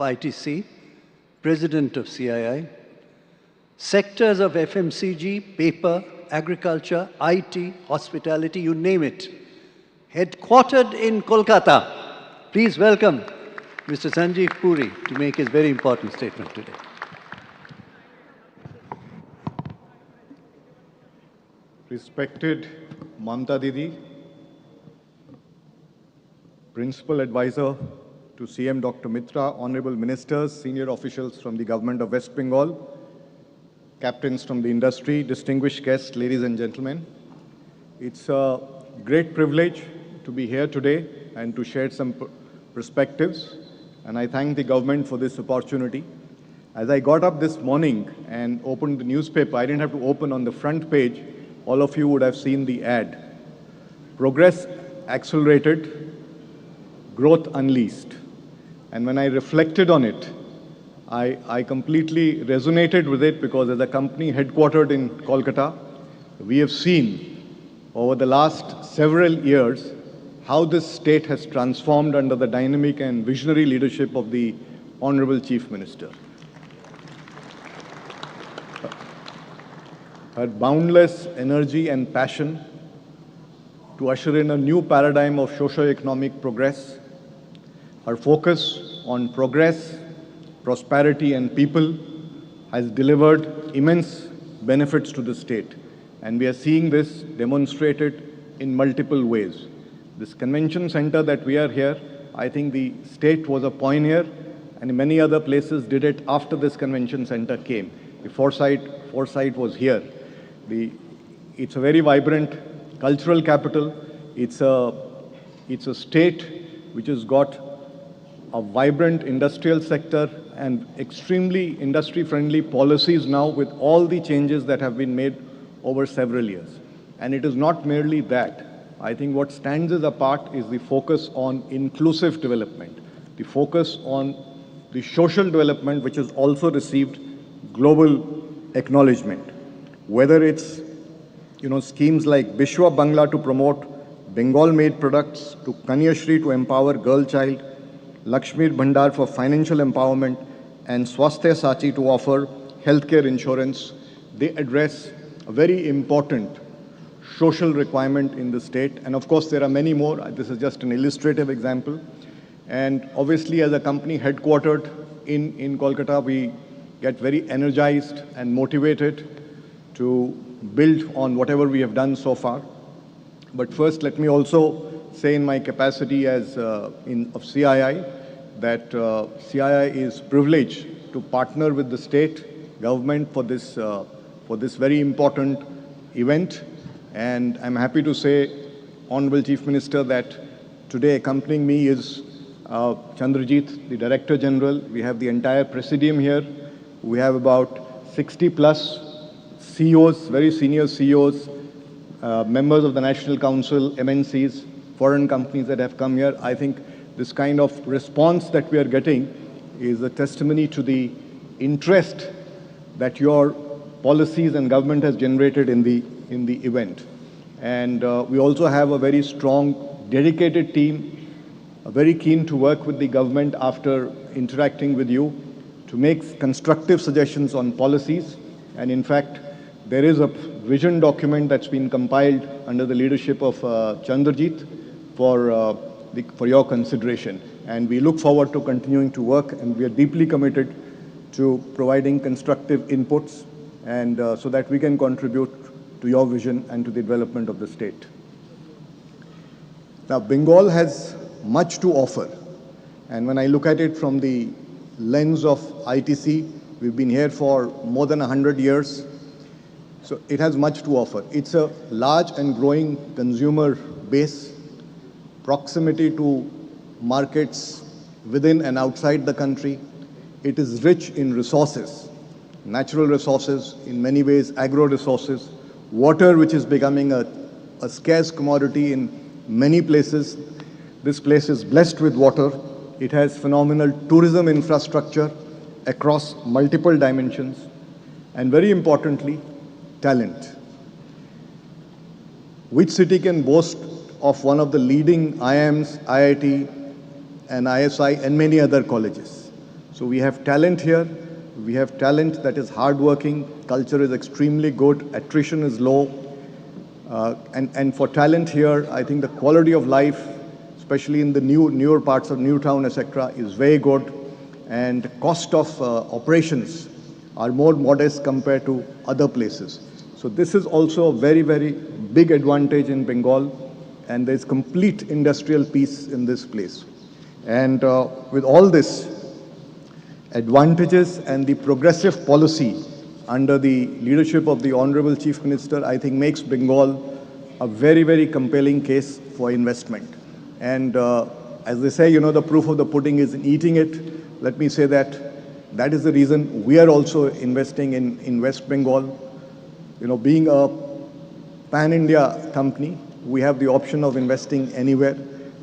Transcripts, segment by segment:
ITC, President of CII, sectors of FMCG, paper, agriculture, IT, hospitality, you name it, headquartered in Kolkata. Please welcome Mr. Sanjeev Puri to make his very important statement today. Respected Mamta Didi, Principal Advisor to CM Dr. Mitra, Honorable Ministers, senior officials from the Government of West Bengal, captains from the industry, distinguished guests, ladies and gentlemen. It's a great privilege to be here today and to share some perspectives, and I thank the government for this opportunity. As I got up this morning and opened the newspaper, I didn't have to open on the front page. All of you would have seen the ad. Progress accelerated, growth unleashed. And when I reflected on it, I completely resonated with it, because as a company headquartered in Kolkata, we have seen over the last several years how this state has transformed under the dynamic and visionary leadership of the Honorable Chief Minister. Her boundless energy and passion to usher in a new paradigm of socio-economic progress, her focus on progress, prosperity and people has delivered immense benefits to the state. And we are seeing this demonstrated in multiple ways. This convention center that we are here, I think the state was a pioneer, and many other places did it after this convention center came. The foresight was here. It's a very vibrant cultural capital. It's a state which has got a vibrant industrial sector and extremely industry-friendly policies now, with all the changes that have been made over several years. And it is not merely that. I think what stands us apart is the focus on inclusive development, the focus on the social development, which has also received global acknowledgement. Whether it's schemes like Bishwa Bangla to promote Bengal-made products, to Kanyashri to empower girl child, Lakshmir Bhandar for financial empowerment, and Swasthya Sachi to offer healthcare insurance, they address a very important social requirement in the state. And of course, there are many more. This is just an illustrative example. And obviously, as a company headquartered in Kolkata, we get very energized and motivated to build on whatever we have done so far. But first, let me also say, in my capacity as of CII, that CII is privileged to partner with the state government for this very important event. And I'm happy to say, Honorable Chief Minister, that today accompanying me is Chandrajit, the Director General. We have the entire Presidium here. We have about 60+ CEOs, very senior CEOs, members of the National Council, MNCs, foreign companies that have come here. I think this kind of response that we are getting is a testimony to the interest that your policies and government has generated in the event. And we also have a very strong, dedicated team, very keen to work with the government after interacting with you to make constructive suggestions on policies. And in fact, there is a vision document that's been compiled under the leadership of Chandrajit for your consideration. And we look forward to continuing to work, and we are deeply committed to providing constructive inputs, and so that we can contribute to your vision and to the development of the state. Now, Bengal has much to offer. And when I look at it from the lens of ITC, we've been here for more than 100 years. So it has much to offer. It's a large and growing consumer base, proximity to markets within and outside the country. It is rich in resources, natural resources, in many ways agro resources, water, which is becoming a scarce commodity in many places. This place is blessed with water. It has phenomenal tourism infrastructure across multiple dimensions, and very importantly, talent. Which city can boast of one of the leading IIMs, IIT, and ISI, and many other colleges? So we have talent here. We have talent that is hardworking. Culture is extremely good. Attrition is low. And for talent here, I think the quality of life, especially in the newer parts of Newtown, etc., is very good. And cost of operations are more modest compared to other places. So this is also a very, very big advantage in Bengal. And there's complete industrial peace in this place. And with all this advantages and the progressive policy under the leadership of the Honorable Chief Minister, I think makes Bengal a very, very compelling case for investment. And as they say, the proof of the pudding is in eating it. Let me say that is the reason we are also investing in West Bengal. Being a pan-India company, we have the option of investing anywhere,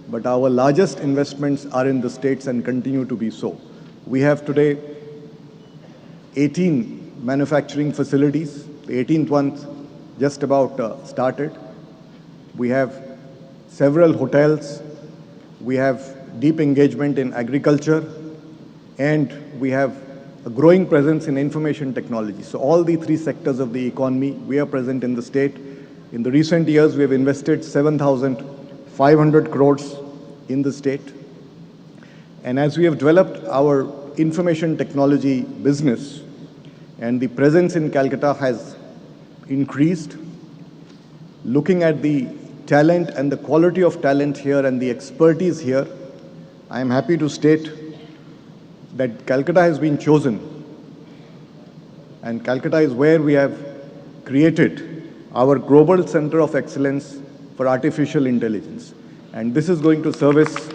but our largest investments are in the states and continue to be so. We have today 18 manufacturing facilities. The 18th one just about started. We have several hotels. We have deep engagement in agriculture, and we have a growing presence in information technology. So all the three sectors of the economy, we are present in the state. In the recent years, we have invested 7,500 crores in the state. And as we have developed our information technology business, and the presence in Calcutta has increased, looking at the talent and the quality of talent here and the expertise here, I am happy to state that Calcutta has been chosen. And Calcutta is where we have created our Global Center of Excellence for Artificial Intelligence. And this is going to service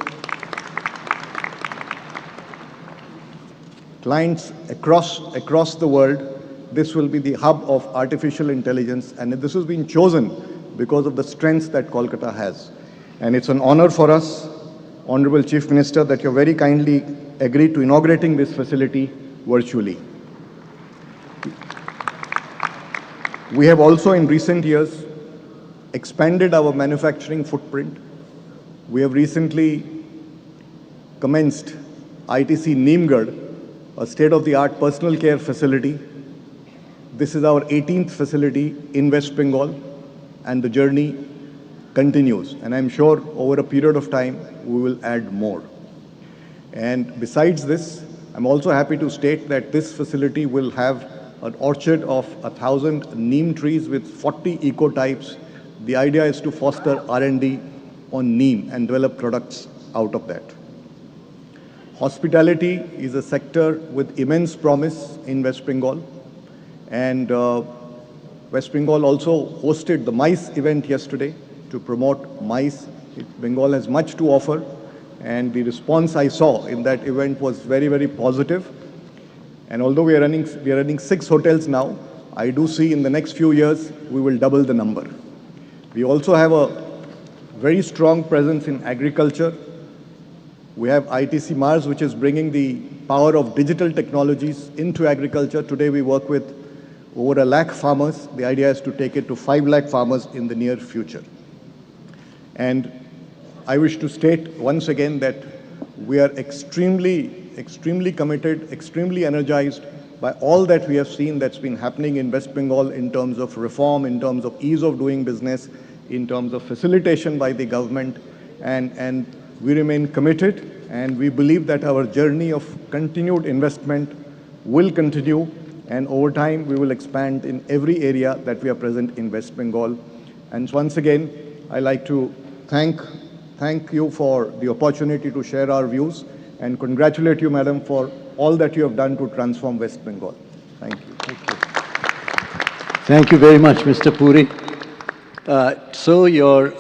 clients across the world. This will be the hub of artificial intelligence, and this has been chosen because of the strengths that Kolkata has. And it's an honor for us, Honorable Chief Minister, that you very kindly agreed to inaugurating this facility virtually. We have also in recent years expanded our manufacturing footprint. We have recently commenced ITC Neemgarh, a state-of-the-art personal care facility. This is our 18th facility in West Bengal, and the journey continues. And I'm sure over a period of time, we will add more. And besides this, I'm also happy to state that this facility will have an orchard of 1,000 neem trees with 40 ecotypes. The idea is to foster R&D on neem and develop products out of that. Hospitality is a sector with immense promise in West Bengal. And West Bengal also hosted the MICE event yesterday to promote MICE. Bengal has much to offer, and the response I saw in that event was very, very positive. And although we are running 6 hotels now, I do see in the next few years we will double the number. We also have a very strong presence in agriculture. We have ITC Mars, which is bringing the power of digital technologies into agriculture. Today we work with over 1 lakh farmers. The idea is to take it to 5 lakh farmers in the near future. And I wish to state once again that we are extremely committed, extremely energized by all that we have seen that's been happening in West Bengal in terms of reform, in terms of ease of doing business, in terms of facilitation by the government. And we remain committed, and we believe that our journey of continued investment will continue, and over time we will expand in every area that we are present in West Bengal. And once again, I like to thank you for the opportunity to share our views, and congratulate you, Madam, for all that you have done to transform West Bengal. Thank you. Thank you. Thank you very much, Mr. Puri. So your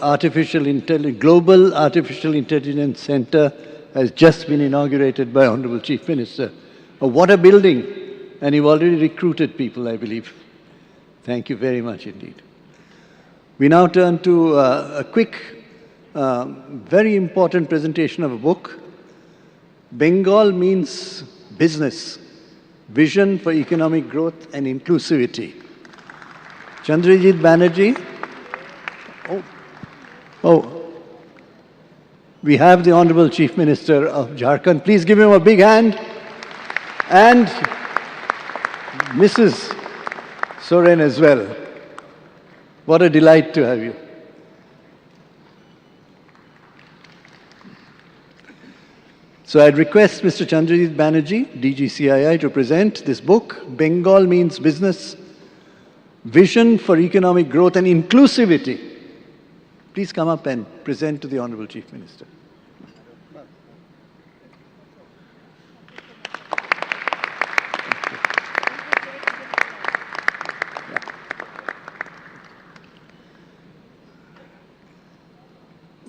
Global Artificial Intelligence Center has just been inaugurated by Honorable Chief Minister. What a building! And you've already recruited people, I believe. Thank you very much indeed. We now turn to a quick, very important presentation of a book. Bengal Means Business, Vision for Economic Growth and Inclusivity. Chandrajit Banerjee. We have the Honorable Chief Minister of Jharkhand. Please give him a big hand. And Mrs. Soren as well. What a delight to have you. So I'd request Mr. Chandrajit Banerjee, DGCII, to present this book, Bengal Means Business, Vision for Economic Growth and Inclusivity. Please come up and present to the Honorable Chief Minister.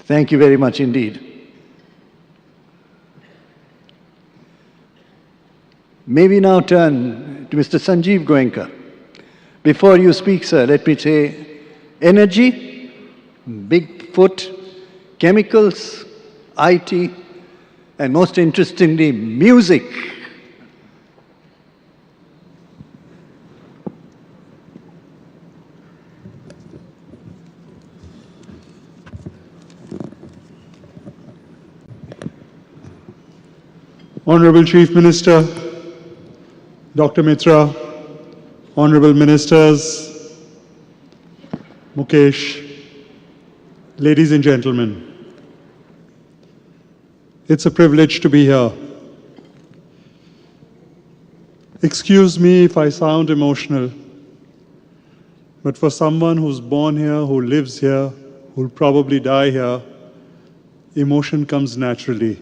Thank you very much indeed. May we now turn to Mr. Sanjeev Goenka. Before you speak, sir, let me say energy, Bigfoot, chemicals, IT, and most interestingly, music. Honorable Chief Minister, Dr. Mitra, Honorable Ministers, Mukesh, ladies and gentlemen, it's a privilege to be here. Excuse me if I sound emotional, but for someone who's born here, who lives here, who'll probably die here, emotion comes naturally.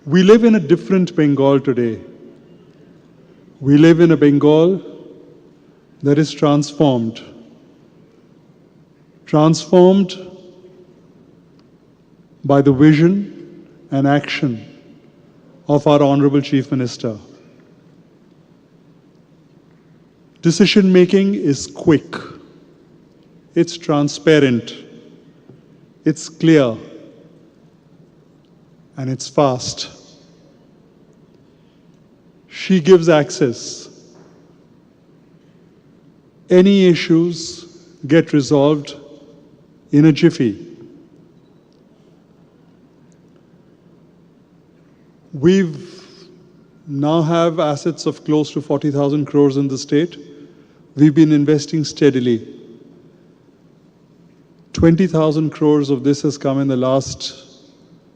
We live in a different Bengal today. We live in a Bengal that is transformed. Transformed by the vision and action of our Honorable Chief Minister. Decision making is quick. It's transparent. It's clear. And it's fast. She gives access. Any issues get resolved in a jiffy. We've now have assets of close to 40,000 crores in the state. We've been investing steadily. 20,000 crores of this has come in the last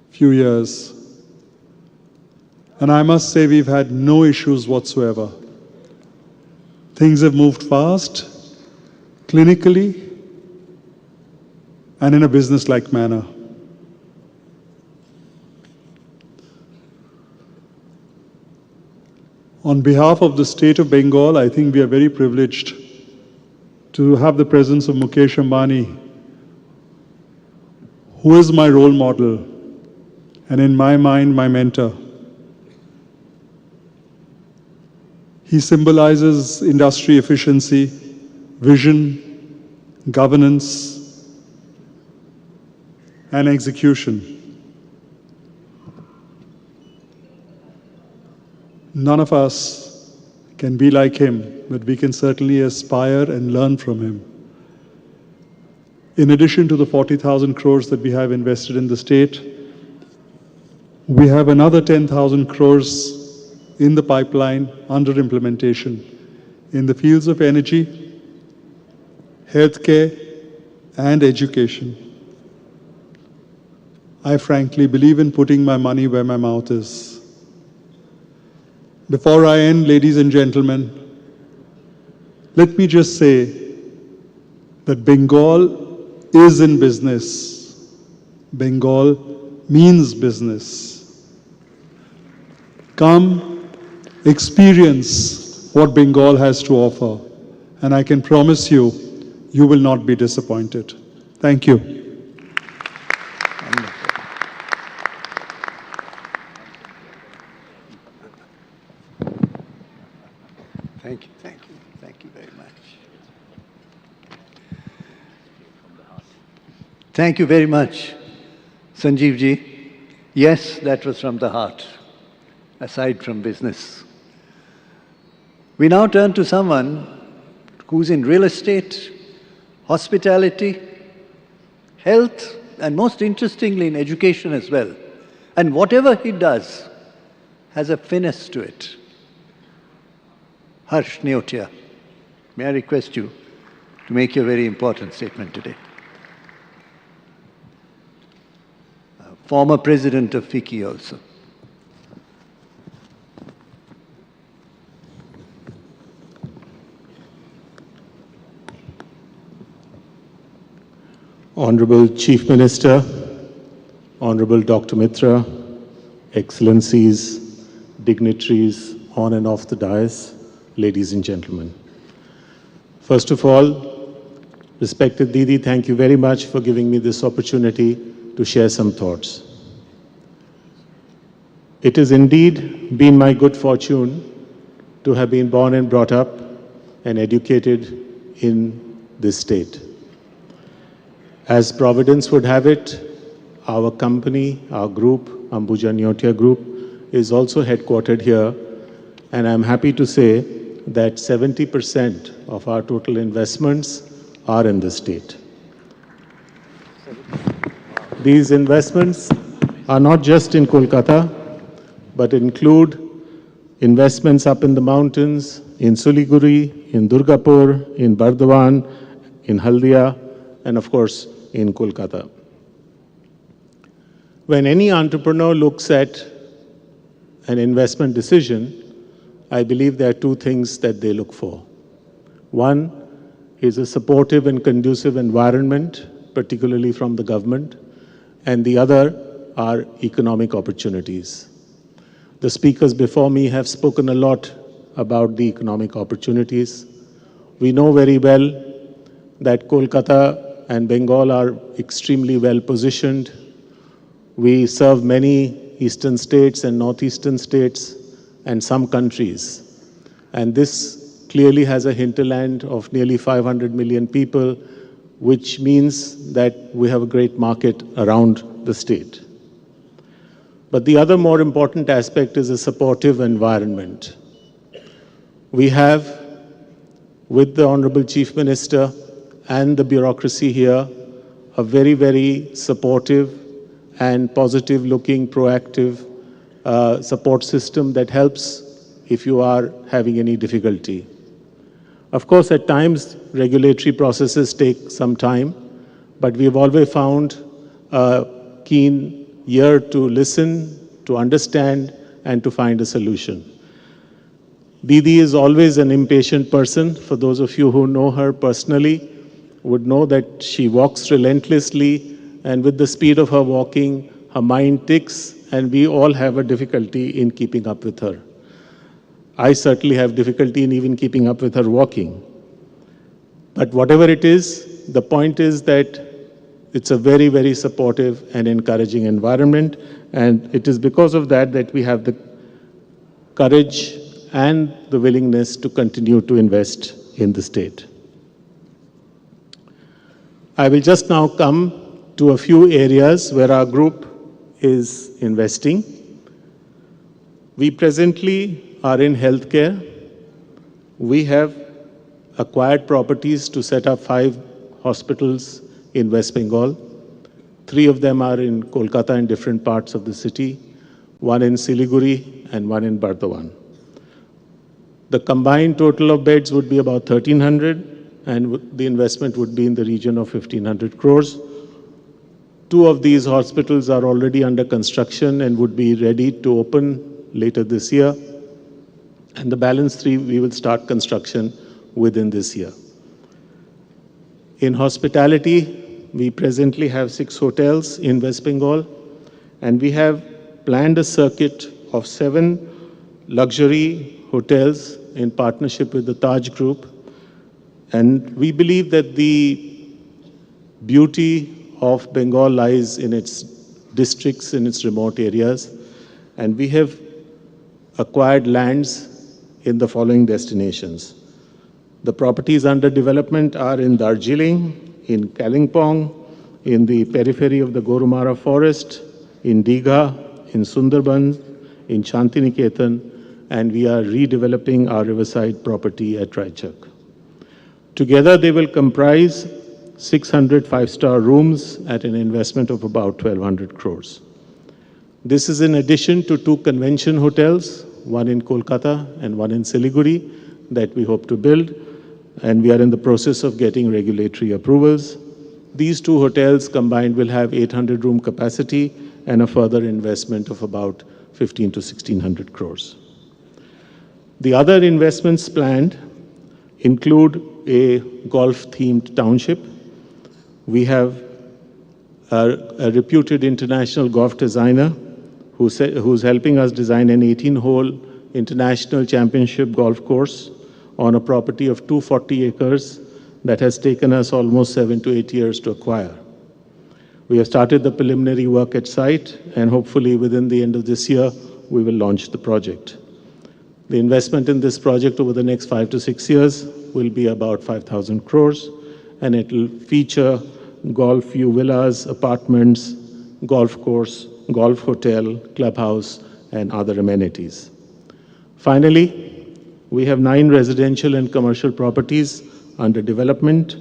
few years. And I must say we've had no issues whatsoever. Things have moved fast, clinically, and in a business-like manner. On behalf of the state of Bengal, I think we are very privileged to have the presence of Mukesh Ambani, who is my role model, and in my mind, my mentor. He symbolizes industry efficiency, vision, governance, and execution. None of us can be like him, but we can certainly aspire and learn from him. In addition to the 40,000 crores that we have invested in the state, we have another 10,000 crores in the pipeline under implementation in the fields of energy, healthcare, and education. I frankly believe in putting my money where my mouth is. Before I end, ladies and gentlemen, let me just say that Bengal is in business. Bengal means business. Come, experience what Bengal has to offer, and I can promise you, you will not be disappointed. Thank you. Thank you very much. Thank you very much, Sanjeev ji. Yes, that was from the heart, aside from business. We now turn to someone who's in real estate, hospitality, health, and most interestingly in education as well. And whatever he does has a finesse to it. Harsh Neotia, may I request you to make your very important statement today. Former president of FICCI also. Honorable Chief Minister, Honorable Dr. Mitra, Excellencies, dignitaries on and off the dais, ladies and gentlemen. First of all, respected Didi, thank you very much for giving me this opportunity to share some thoughts. It has indeed been my good fortune to have been born and brought up and educated in this state. As Providence would have it, our company, our group, Ambuja Neotia Group, is also headquartered here, and I'm happy to say that 70% of our total investments are in the state. These investments are not just in Kolkata, but include investments up in the mountains, in Siliguri, in Durgapur, in Bardhaman, in Haldia, and of course, in Kolkata. When any entrepreneur looks at an investment decision, I believe there are two things that they look for. One is a supportive and conducive environment, particularly from the government, and the other are economic opportunities. The speakers before me have spoken a lot about the economic opportunities. We know very well that Kolkata and Bengal are extremely well positioned. We serve many eastern states and northeastern states and some countries. And this clearly has a hinterland of nearly 500 million people, which means that we have a great market around the state. But the other more important aspect is a supportive environment. We have, with the Honorable Chief Minister and the bureaucracy here, a very, very supportive and positive-looking, proactive support system that helps if you are having any difficulty. Of course, at times, regulatory processes take some time, but we've always found a keen ear to listen, to understand, and to find a solution. Didi is always an impatient person. For those of you who know her personally, would know that she walks relentlessly, and with the speed of her walking, her mind ticks, and we all have a difficulty in keeping up with her. I certainly have difficulty in even keeping up with her walking. But whatever it is, the point is that it's a very, very supportive and encouraging environment, and it is because of that that we have the courage and the willingness to continue to invest in the state. I will just now come to a few areas where our group is investing. We presently are in healthcare. We have acquired properties to set up 5 hospitals in West Bengal. 3 of them are in Kolkata in different parts of the city, 1 in Siliguri and 1 in Bardhaman. The combined total of beds would be about 1,300, and the investment would be in the region of 1,500 crores. 2 of these hospitals are already under construction and would be ready to open later this year. And the balance 3, we will start construction within this year. In hospitality, we presently have 6 hotels in West Bengal, and we have planned a circuit of 7 luxury hotels in partnership with the Taj Group. And we believe that the beauty of Bengal lies in its districts, in its remote areas. And we have acquired lands in the following destinations. The properties under development are in Darjeeling, in Kalimpong, in the periphery of the Gorumara forest, in Digha, in Sundarban, in Shantiniketan, and we are redeveloping our riverside property at Raichak. Together, they will comprise 600 five-star rooms at an investment of about 1,200 crores. This is in addition to 2 convention hotels, one in Kolkata and one in Siliguri, that we hope to build, and we are in the process of getting regulatory approvals. These 2 hotels combined will have 800 room capacity and a further investment of about 15 to 1,600 crores. The other investments planned include a golf-themed township. We have a reputed international golf designer who's helping us design an 18-hole international championship golf course on a property of 240 acres that has taken us almost 7 to 8 years to acquire. We have started the preliminary work at site, and hopefully within the end of this year, we will launch the project. The investment in this project over the next 5 to 6 years will be about 5,000 crores, and it will feature golf view villas, apartments, golf course, golf hotel, clubhouse, and other amenities. Finally, we have 9 residential and commercial properties under development.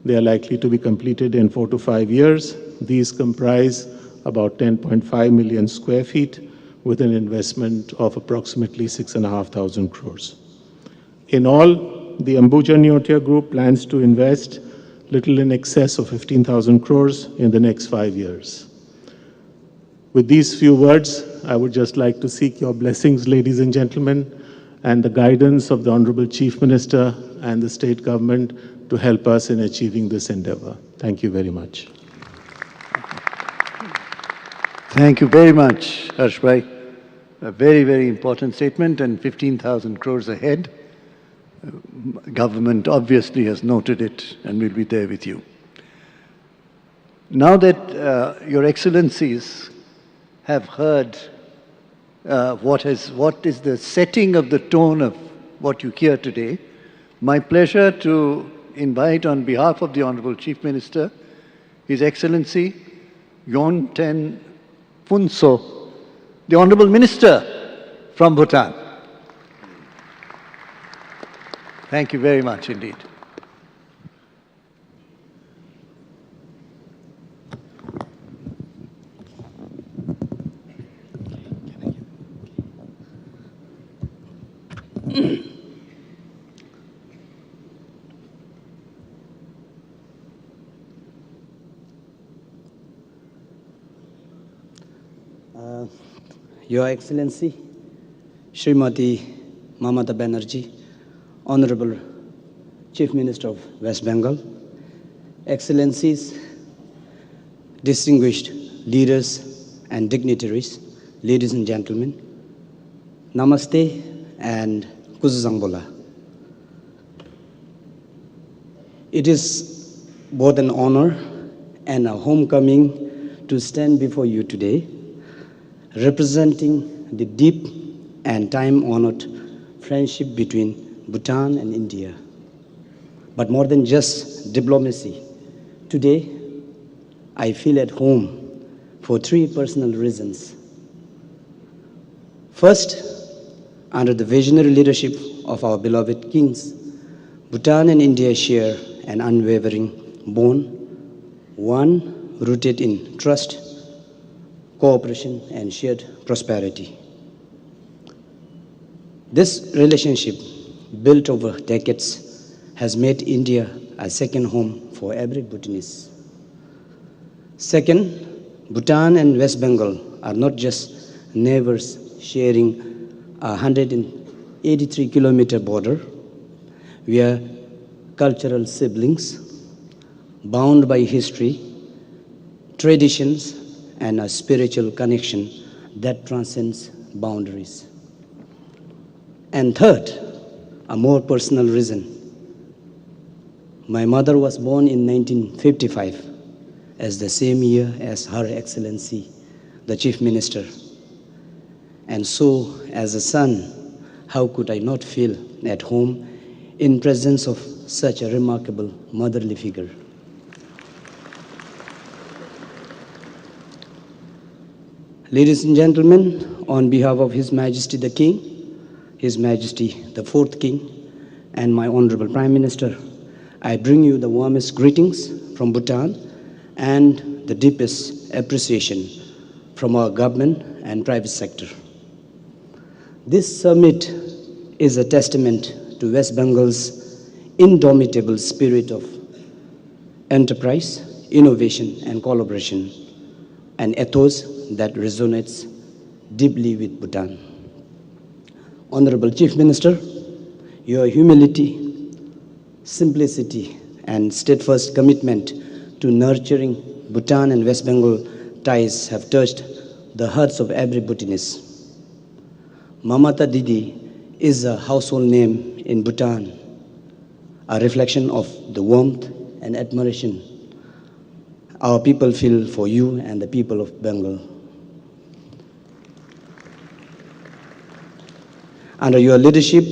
They are likely to be completed in 4 to 5 years. These comprise about 10.5 million square feet with an investment of approximately 6,500 crores. In all, the Ambuja Neotia Group plans to invest little in excess of 15,000 crores in the next 5 years. With these few words, I would just like to seek your blessings, ladies and gentlemen, and the guidance of the Honorable Chief Minister and the state government to help us in achieving this endeavor. Thank you very much. Thank you very much, Harshbhai. A very, very important statement, and 15,000 crores ahead. Government obviously has noted it and will be there with you. Now that Your Excellencies have heard what is the setting of the tone of what you hear today, my pleasure to invite on behalf of the Honorable Chief Minister, His Excellency Yon Ten Phunso, the Honorable Minister from Bhutan. Thank you very much indeed. Your Excellency, Srimati Mamata Banerjee, Honorable Chief Minister of West Bengal, Excellencies, distinguished leaders and dignitaries, ladies and gentlemen, Namaste and Kuzuzangbola. It is both an honor and a homecoming to stand before you today, representing the deep and time-honored friendship between Bhutan and India. But more than just diplomacy, today I feel at home for 3 personal reasons. First, under the visionary leadership of our beloved kings, Bhutan and India share an unwavering bond, one rooted in trust, cooperation, and shared prosperity. This relationship, built over decades, has made India a second home for every Bhutanese. Second, Bhutan and West Bengal are not just neighbors sharing a 183-kilometer border. We are cultural siblings, bound by history, traditions, and a spiritual connection that transcends boundaries. And third, a more personal reason. My mother was born in 1955, as the same year as Her Excellency, the Chief Minister. And so, as a son, how could I not feel at home in presence of such a remarkable motherly figure? Ladies and gentlemen, on behalf of His Majesty the King, His Majesty the Fourth King, and my Honorable Prime Minister, I bring you the warmest greetings from Bhutan and the deepest appreciation from our government and private sector. This summit is a testament to West Bengal's indomitable spirit of enterprise, innovation, and collaboration, an ethos that resonates deeply with Bhutan. Honorable Chief Minister, your humility, simplicity, and steadfast commitment to nurturing Bhutan and West Bengal ties have touched the hearts of every Bhutanese. Mamata Didi is a household name in Bhutan, a reflection of the warmth and admiration our people feel for you and the people of Bengal. Under your leadership,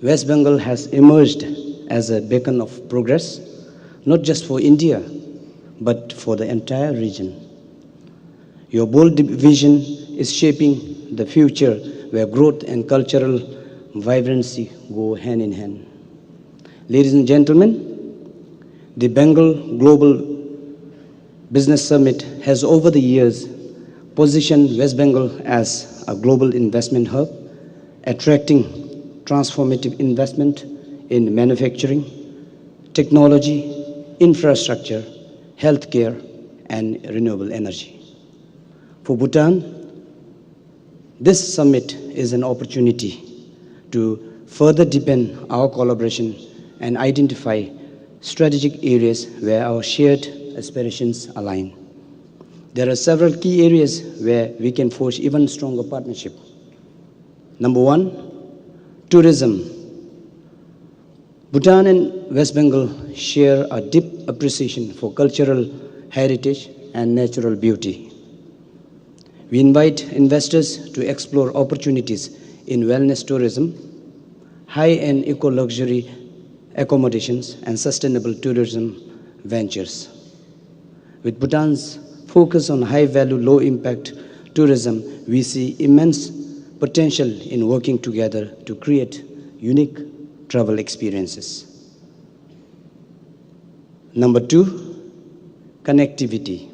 West Bengal has emerged as a beacon of progress, not just for India, but for the entire region. Your bold vision is shaping the future where growth and cultural vibrancy go hand in hand. Ladies and gentlemen, the Bengal Global Business Summit has over the years positioned West Bengal as a global investment hub, attracting transformative investment in manufacturing, technology, infrastructure, healthcare, and renewable energy. For Bhutan, this summit is an opportunity to further deepen our collaboration and identify strategic areas where our shared aspirations align. There are several key areas where we can forge even stronger partnership. Number one, tourism. Bhutan and West Bengal share a deep appreciation for cultural heritage and natural beauty. We invite investors to explore opportunities in wellness tourism, high-end eco-luxury accommodations, and sustainable tourism ventures. With Bhutan's focus on high-value, low-impact tourism, we see immense potential in working together to create unique travel experiences. Number two, connectivity.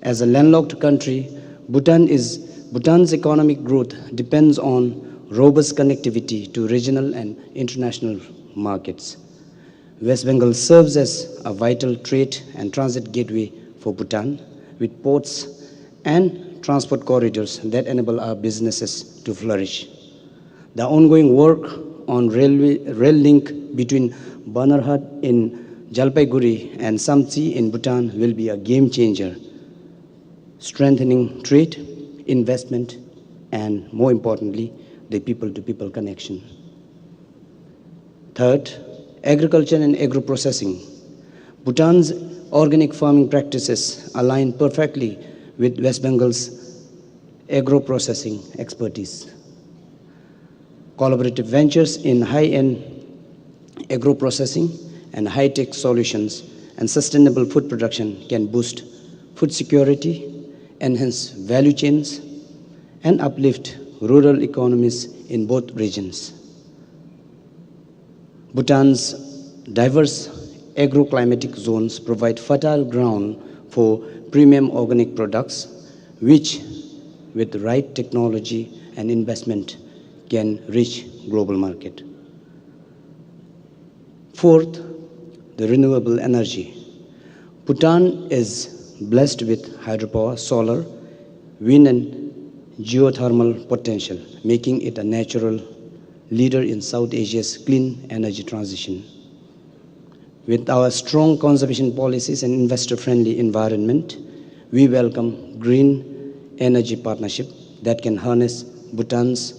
As a landlocked country, Bhutan's economic growth depends on robust connectivity to regional and international markets. West Bengal serves as a vital trade and transit gateway for Bhutan, with ports and transport corridors that enable our businesses to flourish. The ongoing work on rail link between Banarhat in Jalpaiguri and Samtsi in Bhutan will be a game changer, strengthening trade, investment, and more importantly, the people-to-people connection. Third, agriculture and agro-processing. Bhutan's organic farming practices align perfectly with West Bengal's agro-processing expertise. Collaborative ventures in high-end agro-processing and high-tech solutions and sustainable food production can boost food security, enhance value chains, and uplift rural economies in both regions. Bhutan's diverse agroclimatic zones provide fertile ground for premium organic products, which, with the right technology and investment, can reach global market. Fourth, the renewable energy. Bhutan is blessed with hydropower, solar, wind, and geothermal potential, making it a natural leader in South Asia's clean energy transition. With our strong conservation policies and investor-friendly environment, we welcome green energy partnership that can harness Bhutan's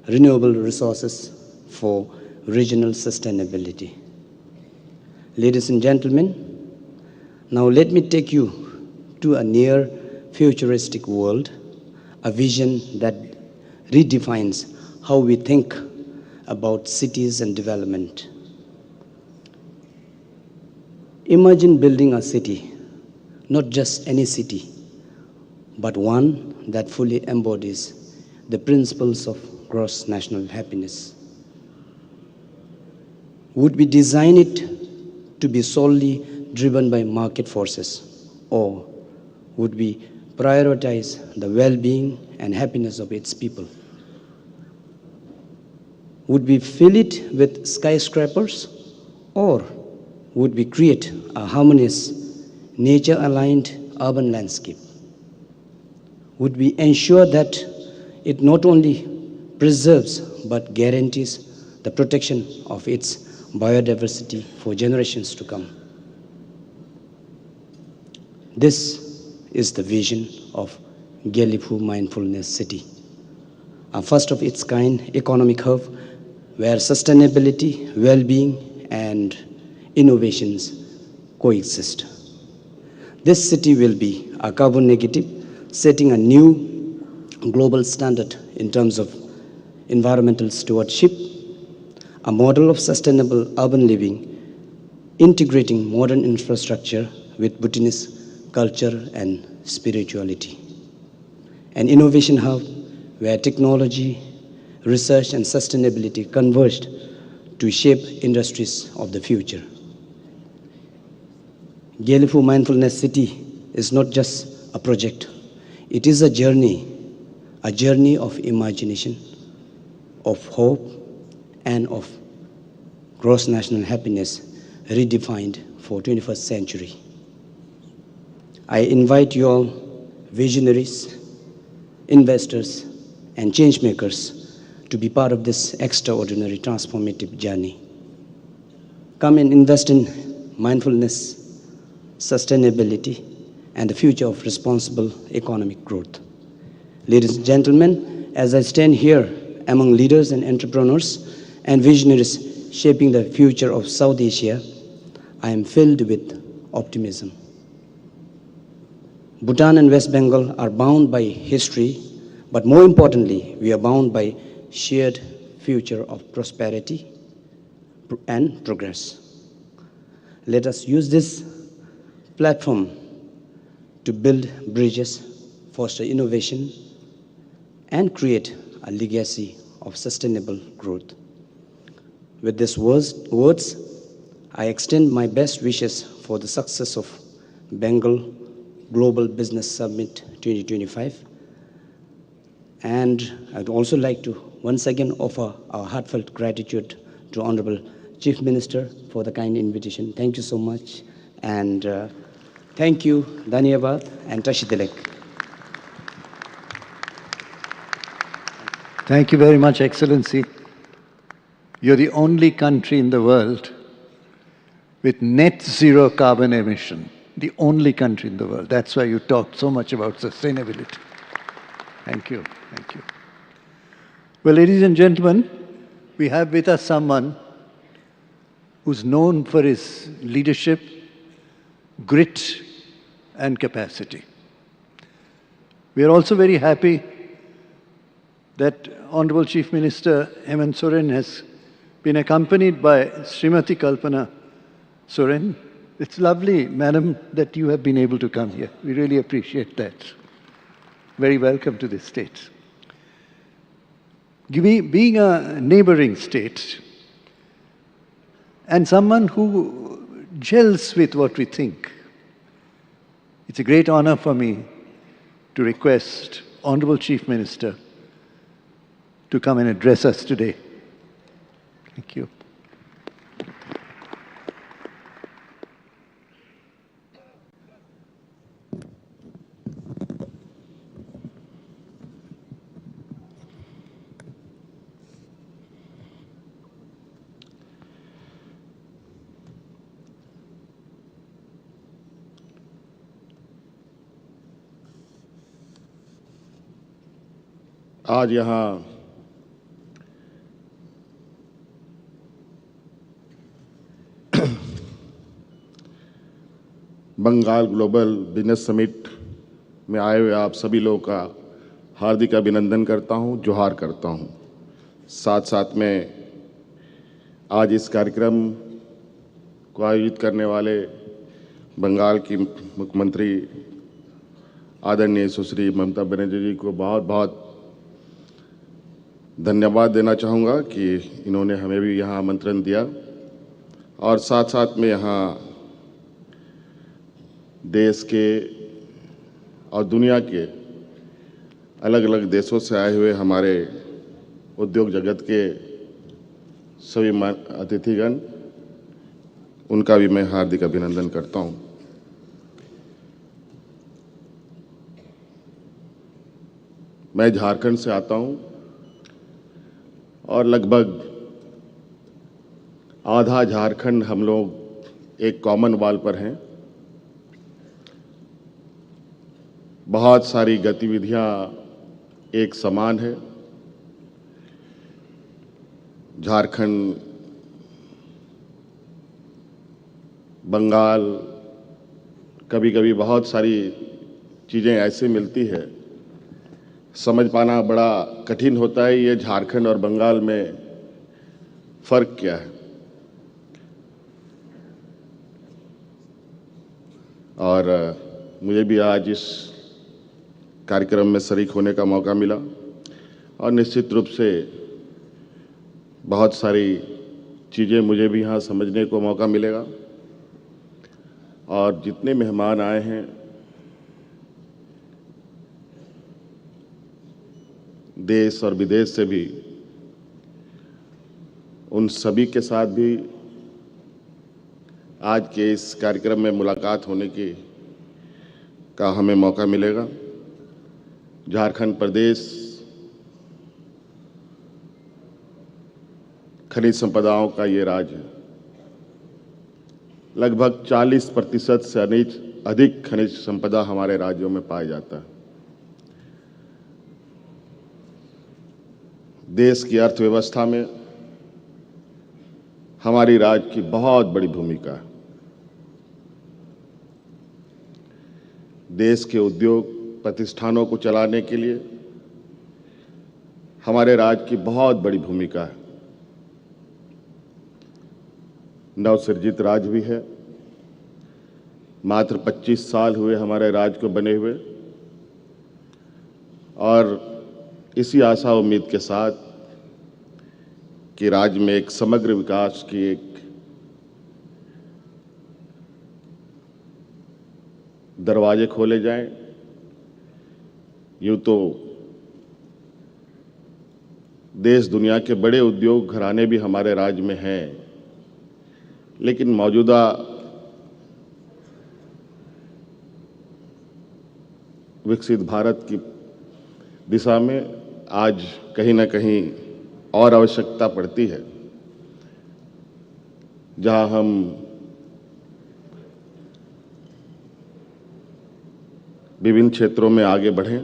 renewable resources for regional sustainability. Ladies and gentlemen, now let me take you to a near futuristic world, a vision that redefines how we think about cities and development. Imagine building a city, not just any city, but one that fully embodies the principles of gross national happiness. Would we design it to be solely driven by market forces, or would we prioritize the well-being and happiness of its people? Would we fill it with skyscrapers, or would we create a harmonious, nature-aligned urban landscape? Would we ensure that it not only preserves but guarantees the protection of its biodiversity for generations to come? This is the vision of Gyaliphu Mindfulness City, a first of its kind economic hub where sustainability, well-being, and innovations coexist. This city will be a carbon negative, setting a new global standard in terms of environmental stewardship, a model of sustainable urban living, integrating modern infrastructure with Bhutanese culture and spirituality. An innovation hub where technology, research, and sustainability converged to shape industries of the future. Gyaliphu Mindfulness City is not just a project. It is a journey of imagination, of hope, and of gross national happiness redefined for 21st century. I invite you all, visionaries, investors, and change makers, to be part of this extraordinary transformative journey. Come and invest in mindfulness, sustainability, and the future of responsible economic growth. Ladies and gentlemen, as I stand here among leaders and entrepreneurs and visionaries shaping the future of South Asia, I am filled with optimism. Bhutan and West Bengal are bound by history, but more importantly, we are bound by shared future of prosperity and progress. Let us use this platform to build bridges, foster innovation, and create a legacy of sustainable growth. With these words, I extend my best wishes for the success of Bengal Global Business Summit 2025. And I'd also like to once again offer our heartfelt gratitude to Honorable Chief Minister for the kind invitation. Thank you so much. And thank you, Dhanyavad and Tashitilek. Thank you very much, Excellency. You're the only country in the world with net zero carbon emission. The only country in the world. That's why you talked so much about sustainability. Thank you. Thank you. Well, ladies and gentlemen, we have with us someone who's known for his leadership, grit, and capacity. We are also very happy that Honorable Chief Minister Hemant Soren has been accompanied by Srimati Kalpana Soren. It's lovely, madam, that you have been able to come here. We really appreciate that. Very welcome to this state. Being a neighboring state and someone who gels with what we think, it's a great honor for me to request Honorable Chief Minister to come and address us today. Thank you. आज यहाँ Bengal global business summit में आए हुए आप सभी लोगों का हार्दिक अभिनंदन करता हूं, जोहार करता हूं। साथ साथ में आज इस कार्यक्रम को आयोजित करने वाले बंगाल की मुख्यमंत्री आदरणीय सुश्री ममता बनर्जी जी को बहुत बहुत धन्यवाद देना चाहूँगा कि इन्होंने हमें भी यहाँ आमंत्रण दिया और साथ साथ में यहाँ देश के और दुनिया के अलग अलग देशों से आए हुए हमारे उद्योग जगत के सभी अतिथिगण, उनका भी मैं हार्दिक अभिनंदन करता हूँ। मैं झारखंड से आता हूँ और लगभग आधा झारखंड हम लोग एक कॉमन वॉल पर हैं। बहुत सारी गतिविधियां एक समान है। झारखंड, बंगाल, कभी कभी बहुत सारी चीज़ें ऐसे मिलती है, समझ पाना बड़ा कठिन होता है ये झारखंड और बंगाल में फ़र्क क्या है। और मुझे भी आज इस कार्यक्रम में शरीक होने का मौका मिला और निश्चित रूप से बहुत सारी चीज़ें मुझे भी यहाँ समझने को मौका मिलेगा। और जितने मेहमान आए हैं, देश और विदेश से भी, उन सभी के साथ भी आज के इस कार्यक्रम में मुलाकात होने का हमें मौका मिलेगा। झारखंड प्रदेश खनिज संपदाओं का ये राज्य है। लगभग 40% से अधिक खनिज संपदा हमारे राज्यों में पाया जाता है। देश की अर्थव्यवस्था में हमारी राज्य की बहुत बड़ी भूमिका है। देश के उद्योग प्रतिष्ठानों को चलाने के लिए हमारे राज्य की बहुत बड़ी भूमिका है। नवसृजित राज्य भी है। मात्र 25 साल हुए हमारे राज्य को बने हुए, और इसी आशा उम्मीद के साथ कि राज्य में एक समग्र विकास की एक दरवाजे खोले जाएं। यूं तो देश दुनिया के बड़े उद्योग घराने भी हमारे राज्य में हैं, लेकिन मौजूदा विकसित भारत की दिशा में आज कहीं ना कहीं और आवश्यकता पड़ती है, जहां हम विभिन्न क्षेत्रों में आगे बढ़ें।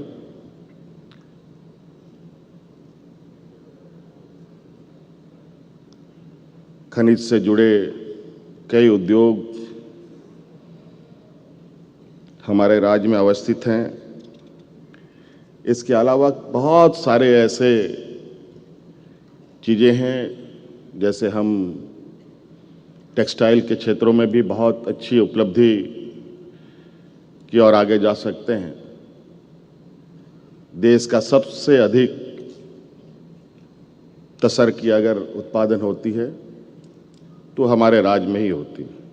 खनिज से जुड़े कई उद्योग हमारे राज्य में अवस्थित हैं। इसके अलावा बहुत सारे ऐसे चीज़ें हैं, जैसे हम टेक्सटाइल के क्षेत्रों में भी बहुत अच्छी उपलब्धि की ओर आगे जा सकते हैं। देश का सबसे अधिक तसर की अगर उत्पादन होती है तो हमारे राज्य में ही होती है।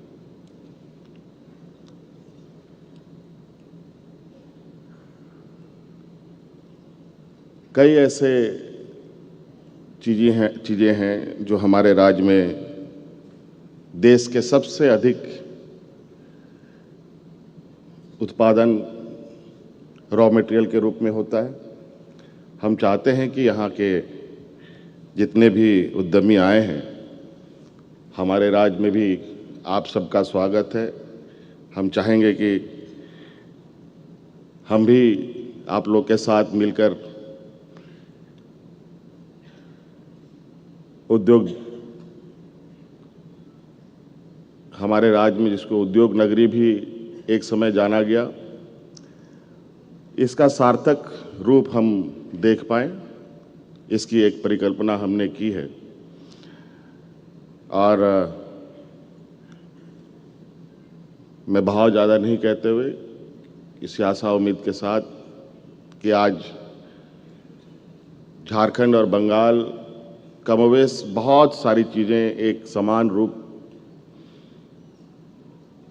कई ऐसे चीज़ें हैं जो हमारे राज्य में देश के सबसे अधिक उत्पादन रॉ मटेरियल के रूप में होता है। हम चाहते हैं कि यहाँ के जितने भी उद्यमी आए हैं, हमारे राज्य में भी आप सबका स्वागत है। हम चाहेंगे कि हम भी आप लोग के साथ मिलकर उद्योग, हमारे राज्य में जिसको उद्योग नगरी भी एक समय जाना गया, इसका सार्थक रूप हम देख पाएं, इसकी एक परिकल्पना हमने की है। और मैं बहुत ज़्यादा नहीं कहते हुए इसी आशा उम्मीद के साथ कि आज झारखंड और बंगाल कमोवेश बहुत सारी चीज़ें एक समान रूप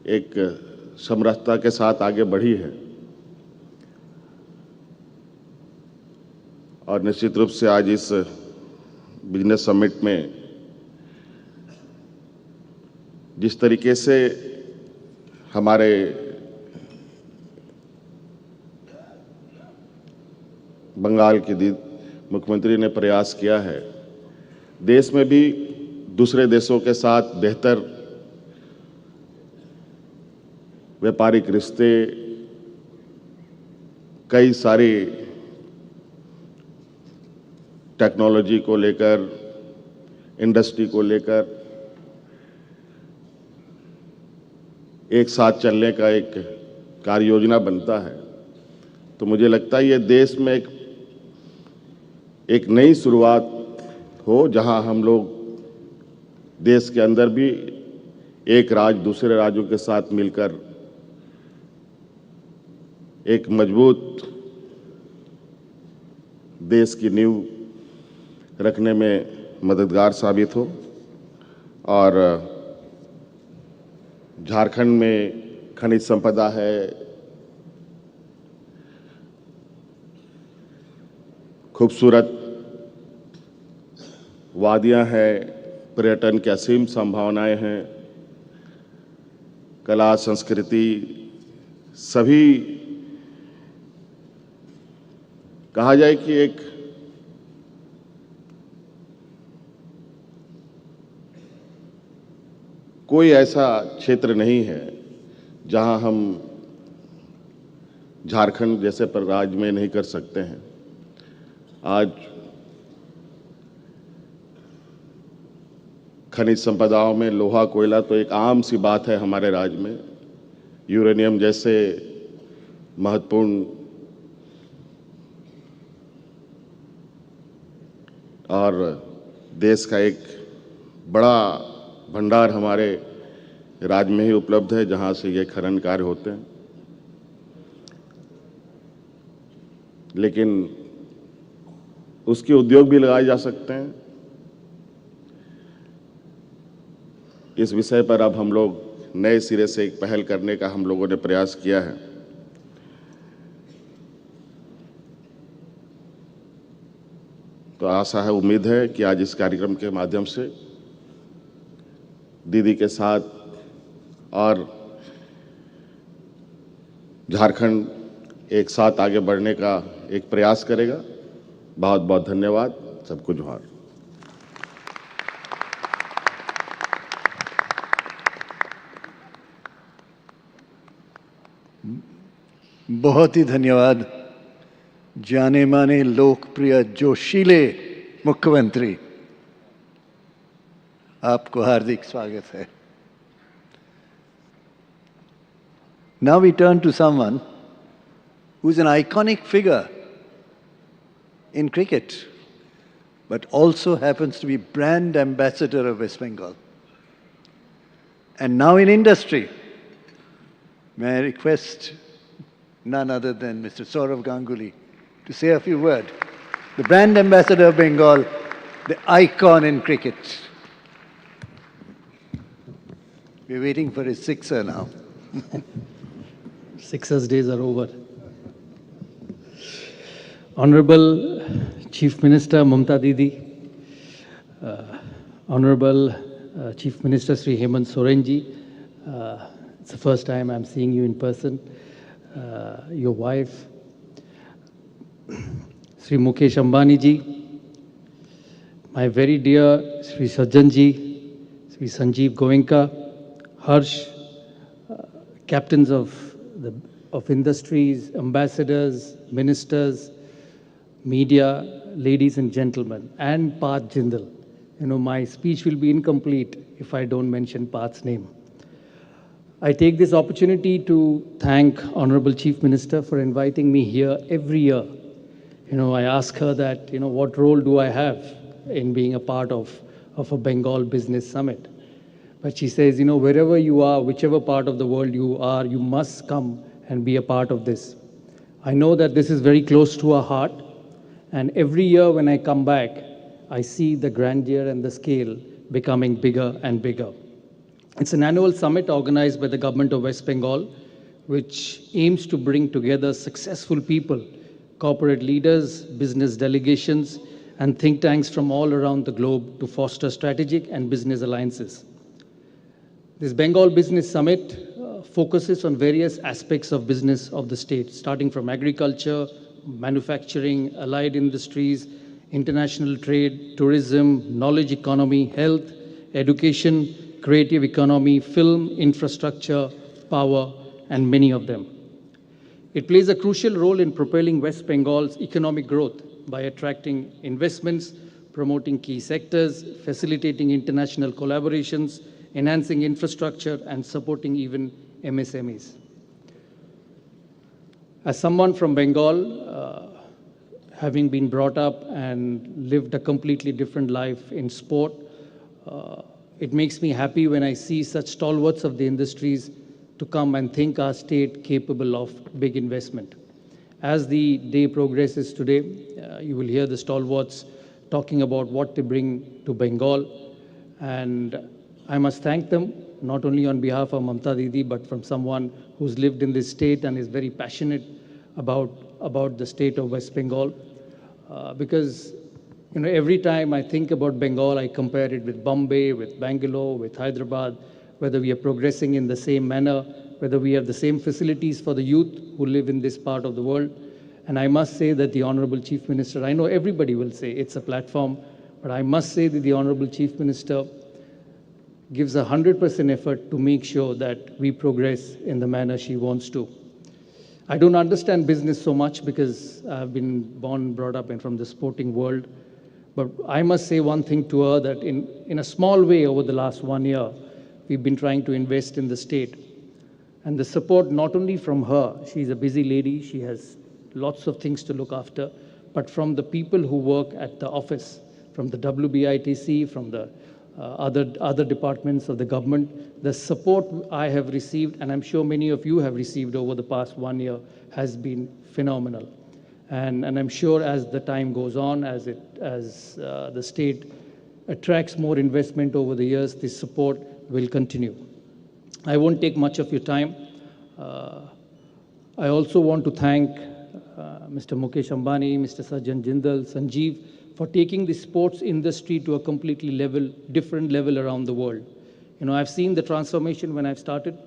एक समरसता के साथ आगे बढ़ी है। और निश्चित रूप से आज इस बिजनेस समिट में जिस तरीके से हमारे बंगाल के मुख्यमंत्री ने प्रयास किया है, देश में भी दूसरे देशों के साथ बेहतर व्यापारिक रिश्ते, कई सारी टेक्नोलॉजी को लेकर, इंडस्ट्री को लेकर एक साथ चलने का एक कार्य योजना बनता है। तो मुझे लगता है ये देश में एक नई शुरुआत हो, जहां हम लोग देश के अंदर भी एक राज्य दूसरे राज्यों के साथ मिलकर एक मजबूत देश की नींव रखने में मददगार साबित हो। और झारखंड में खनिज संपदा है, खूबसूरत वादियां हैं, पर्यटन की असीम संभावनाएं हैं, कला संस्कृति सभी, कहा जाए कि एक कोई ऐसा क्षेत्र नहीं है जहां हम झारखंड जैसे पर राज्य में नहीं कर सकते हैं। आज खनिज संपदाओं में लोहा कोयला तो एक आम सी बात है हमारे राज्य में, यूरेनियम जैसे महत्वपूर्ण और देश का एक बड़ा भंडार हमारे राज्य में ही उपलब्ध है, जहां से ये खनन कार्य होते हैं। लेकिन उसके उद्योग भी लगाए जा सकते हैं। इस विषय पर अब हम लोग नए सिरे से एक पहल करने का हम लोगों ने प्रयास किया है। तो आशा है, उम्मीद है कि आज इस कार्यक्रम के माध्यम से दीदी के साथ और झारखंड एक साथ आगे बढ़ने का एक प्रयास करेगा। बहुत बहुत धन्यवाद, सबको जोहार। बहुत ही धन्यवाद जाने माने लोकप्रिय जोशीले मुख्यमंत्री, आपको हार्दिक स्वागत है। Now we turn to someone who's an iconic figure in cricket, but also happens to be brand ambassador of West Bengal. And now in industry, may I request none other than Mr. Saurav Ganguly to say a few words. The brand ambassador of Bengal, the icon in cricket. We're waiting for his sixer now. Sixers days are over. Honorable Chief Minister Mamta Didi, Honorable Chief Minister Sri Hemant Soren ji, it's the first time I'm seeing you in person. Your wife, Sri Mukesh Ambani ji, my very dear Sri Sajjan ji, Sri Sanjeev Goenka, Harsh, captains of industries, ambassadors, ministers, media, ladies and gentlemen, and Parth Jindal. You know, my speech will be incomplete if I don't mention Parth's name. I take this opportunity to thank Honorable Chief Minister for inviting me here every year. You know, I ask her that, you know, what role do I have in being a part of a Bengal Business Summit? But she says, you know, wherever you are, whichever part of the world you are, you must come and be a part of this. I know that this is very close to our heart, and every year when I come back, I see the grandeur and the scale becoming bigger and bigger. It's an annual summit organized by the government of West Bengal, which aims to bring together successful people, corporate leaders, business delegations, and think tanks from all around the globe to foster strategic and business alliances. This Bengal Business Summit focuses on various aspects of business of the state, starting from agriculture, manufacturing, allied industries, international trade, tourism, knowledge economy, health, education, creative economy, film, infrastructure, power, and many of them. It plays a crucial role in propelling West Bengal's economic growth by attracting investments, promoting key sectors, facilitating international collaborations, enhancing infrastructure, and supporting even MSMEs. As someone from Bengal, having been brought up and lived a completely different life in sport, it makes me happy when I see such stalwarts of the industries to come and think our state capable of big investment. As the day progresses today, you will hear the stalwarts talking about what they bring to Bengal. And I must thank them, not only on behalf of Mamta Didi, but from someone who's lived in this state and is very passionate about the state of West Bengal. Because every time I think about Bengal, I compare it with Bombay, with Bangalore, with Hyderabad, whether we are progressing in the same manner, whether we have the same facilities for the youth who live in this part of the world. And I must say that the Honorable Chief Minister, I know everybody will say it's a platform, but I must say that the Honorable Chief Minister gives 100% effort to make sure that we progress in the manner she wants to. I don't understand business so much because I've been born and brought up from the sporting world. But I must say one thing to her, that in a small way over the last 1 year, we've been trying to invest in the state. And the support not only from her, she's a busy lady, she has lots of things to look after, but from the people who work at the office, from the WBITC, from the other departments of the government. The support I have received, and I'm sure many of you have received over the past 1 year, has been phenomenal. And I'm sure as the time goes on, as the state attracts more investment over the years, this support will continue. I won't take much of your time. I also want to thank Mr. Mukesh Ambani, Mr. Sajjan Jindal, Sanjeev, for taking the sports industry to a completely different level around the world. I've seen the transformation when I started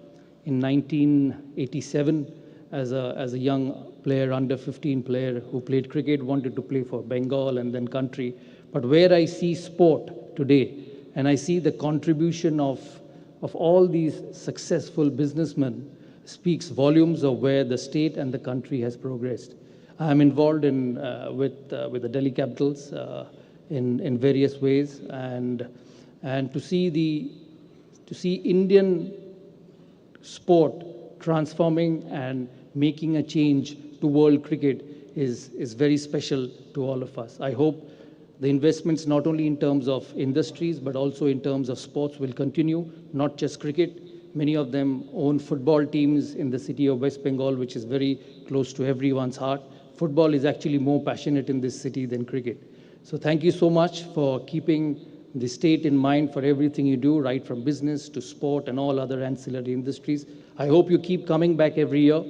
in 1987 as a young player, under 15 player who played cricket, wanted to play for Bengal and then country. But where I see sport today, and I see the contribution of all these successful businessmen, speaks volumes of where the state and the country has progressed. I'm involved with the Delhi Capitals in various ways, and to see Indian sport transforming and making a change to world cricket is very special to all of us. I hope the investments, not only in terms of industries, but also in terms of sports, will continue, not just cricket. Many of them own football teams in the city of West Bengal, which is very close to everyone's heart. Football is actually more passionate in this city than cricket. So thank you so much for keeping the state in mind for everything you do, right from business to sport and all other ancillary industries. I hope you keep coming back every year.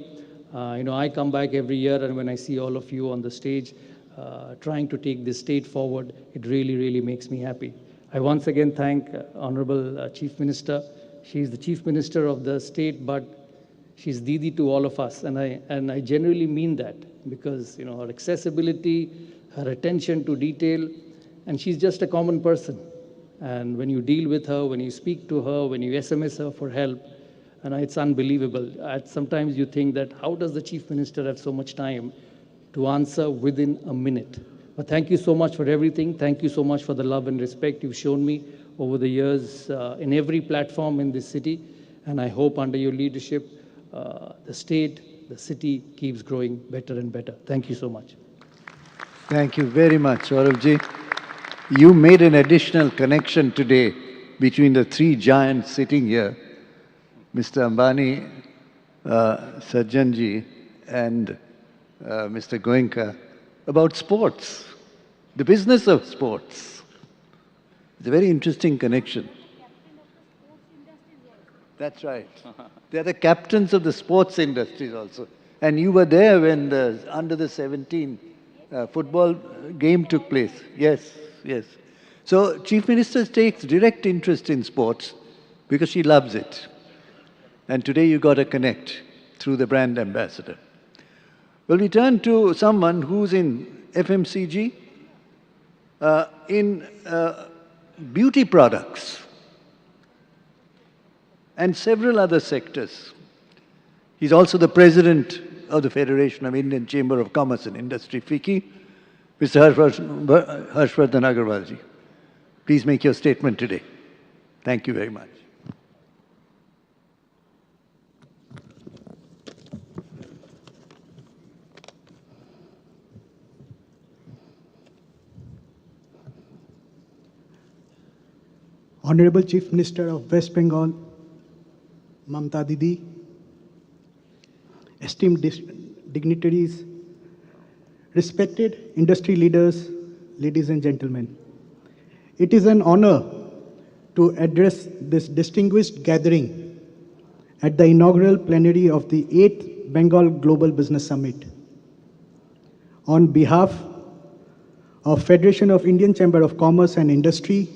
I come back every year, and when I see all of you on the stage trying to take this state forward, it really, really makes me happy. I once again thank Honorable Chief Minister. She's the Chief Minister of the state, but she's Didi to all of us, and I genuinely mean that, because her accessibility, her attention to detail, and she's just a common person. And when you deal with her, when you speak to her, when you SMS her for help, and it's unbelievable. Sometimes you think that how does the Chief Minister have so much time to answer within a minute? But thank you so much for everything. Thank you so much for the love and respect you've shown me over the years in every platform in this city. And I hope under your leadership, the state, the city keeps growing better and better. Thank you so much. Thank you very much, Sauravji. You made an additional connection today between the three giants sitting here, Mr. Ambani, Sajjanji, and Mr. Goenka, about sports, the business of sports. It's a very interesting connection. That's right. They're the captains of the sports industries also. And you were there when the under the 17 football game took place. Yes, yes. So Chief Minister takes direct interest in sports because she loves it. And today you got to connect through the brand ambassador. Well, we turn to someone who's in FMCG, in beauty products, and several other sectors. He's also the president of the Federation of Indian Chamber of Commerce and Industry, FICCI, Mr. Harshvardhan Agarwalji. Please make your statement today. Thank you very much. Honorable Chief Minister of West Bengal, Mamta Didi, esteemed dignitaries, respected industry leaders, ladies and gentlemen. It is an honor to address this distinguished gathering at the inaugural plenary of the 8th Bengal Global Business Summit. On behalf of Federation of Indian Chamber of Commerce and Industry,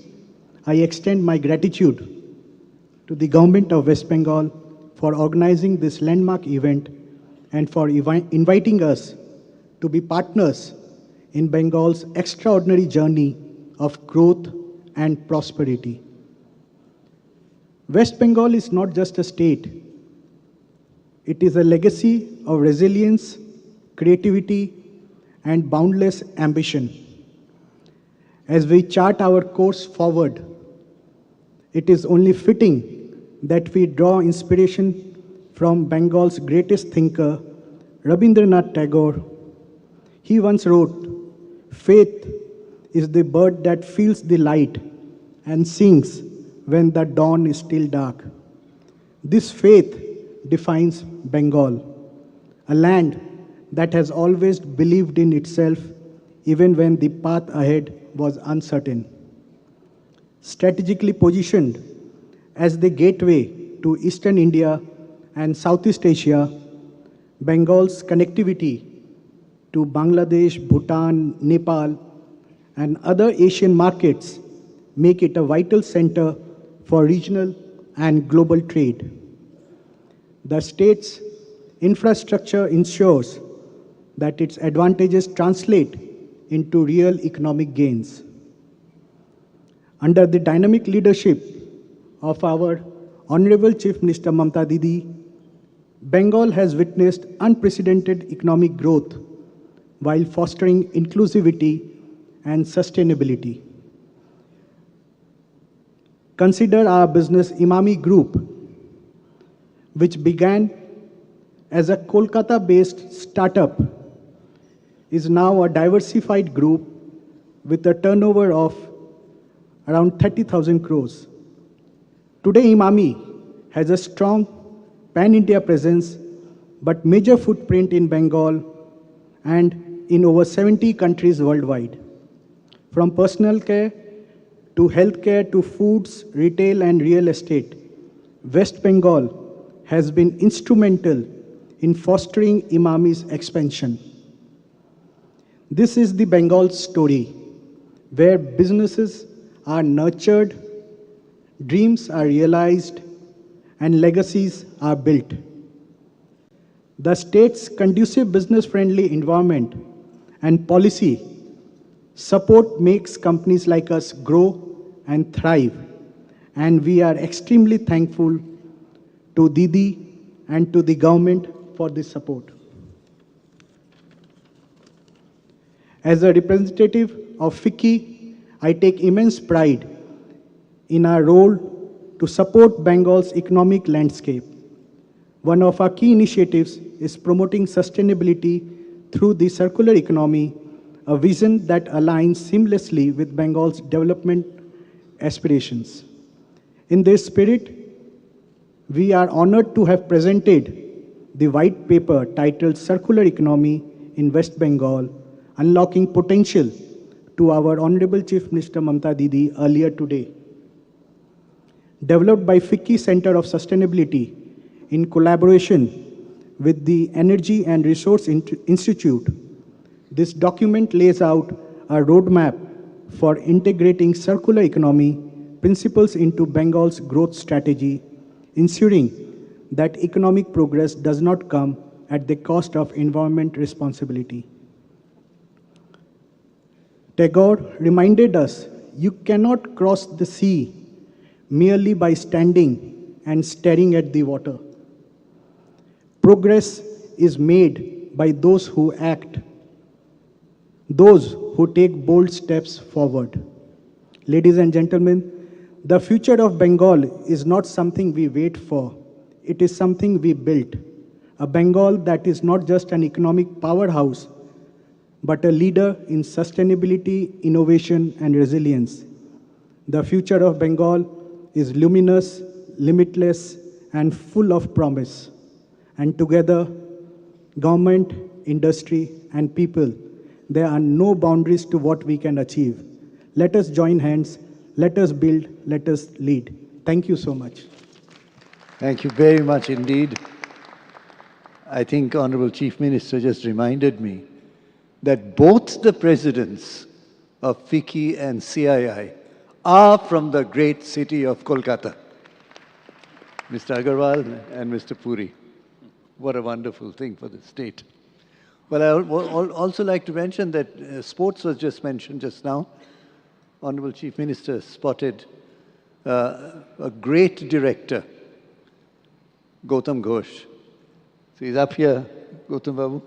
I extend my gratitude to the Government of West Bengal for organizing this landmark event and for inviting us to be partners in Bengal's extraordinary journey of growth and prosperity. West Bengal is not just a state. It is a legacy of resilience, creativity, and boundless ambition. As we chart our course forward, it is only fitting that we draw inspiration from Bengal's greatest thinker, Rabindranath Tagore. He once wrote, "Faith is the bird that feels the light and sings when the dawn is still dark." This faith defines Bengal, a land that has always believed in itself even when the path ahead was uncertain. Strategically positioned as the gateway to Eastern India and Southeast Asia, Bengal's connectivity to Bangladesh, Bhutan, Nepal, and other Asian markets make it a vital center for regional and global trade. The state's infrastructure ensures that its advantages translate into real economic gains. Under the dynamic leadership of our Honorable Chief Minister Mamta Didi, Bengal has witnessed unprecedented economic growth while fostering inclusivity and sustainability. Consider our business Emami Group, which began as a Kolkata-based startup, is now a diversified group with a turnover of around 30,000 crores. Today, Emami has a strong pan-India presence, but major footprint in Bengal and in over 70 countries worldwide. From personal care to healthcare to foods, retail and real estate, West Bengal has been instrumental in fostering Emami's expansion. This is the Bengal story, where businesses are nurtured, dreams are realized, and legacies are built. The state's conducive business-friendly environment and policy support makes companies like us grow and thrive, and we are extremely thankful to Didi and to the government for this support. As a representative of FICCI, I take immense pride in our role to support Bengal's economic landscape. One of our key initiatives is promoting sustainability through the circular economy, a vision that aligns seamlessly with Bengal's development aspirations. In this spirit, we are honored to have presented the white paper titled Circular Economy in West Bengal, Unlocking Potential, to our Honorable Chief Minister Mamta Didi earlier today. developed by FICCI Center of Sustainability in collaboration with the Energy and Resource Institute. This document lays out a roadmap for integrating circular economy principles into Bengal's growth strategy, ensuring that economic progress does not come at the cost of environment responsibility. Tagore reminded us, you cannot cross the sea merely by standing and staring at the water. Progress is made by those who act, those who take bold steps forward. Ladies and gentlemen, the future of Bengal is not something we wait for. It is something we built. A Bengal that is not just an economic powerhouse, but a leader in sustainability, innovation, and resilience. The future of Bengal is luminous, limitless, and full of promise. And together, government, industry, and people, there are no boundaries to what we can achieve. Let us join hands, let us build, let us lead. Thank you so much. Thank you very much indeed. I think Honorable Chief Minister just reminded me that both the presidents of FICCI and CII are from the great city of Kolkata. Mr. Agarwal and Mr. Puri. What a wonderful thing for the state. Well, I would also like to mention that sports was just mentioned just now. Honorable Chief Minister spotted a great director, Gautam Ghosh. So he's up here, Gautam Babu.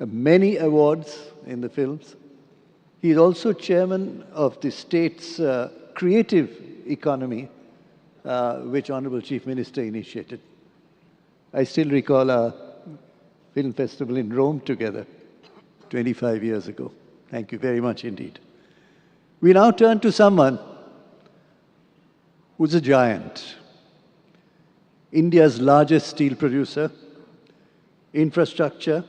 Many awards in the films. He's also chairman of the state's creative economy, which Honorable Chief Minister initiated. I still recall our film festival in Rome together 25 years ago. Thank you very much indeed. We now turn to someone who's a giant. India's largest steel producer, infrastructure,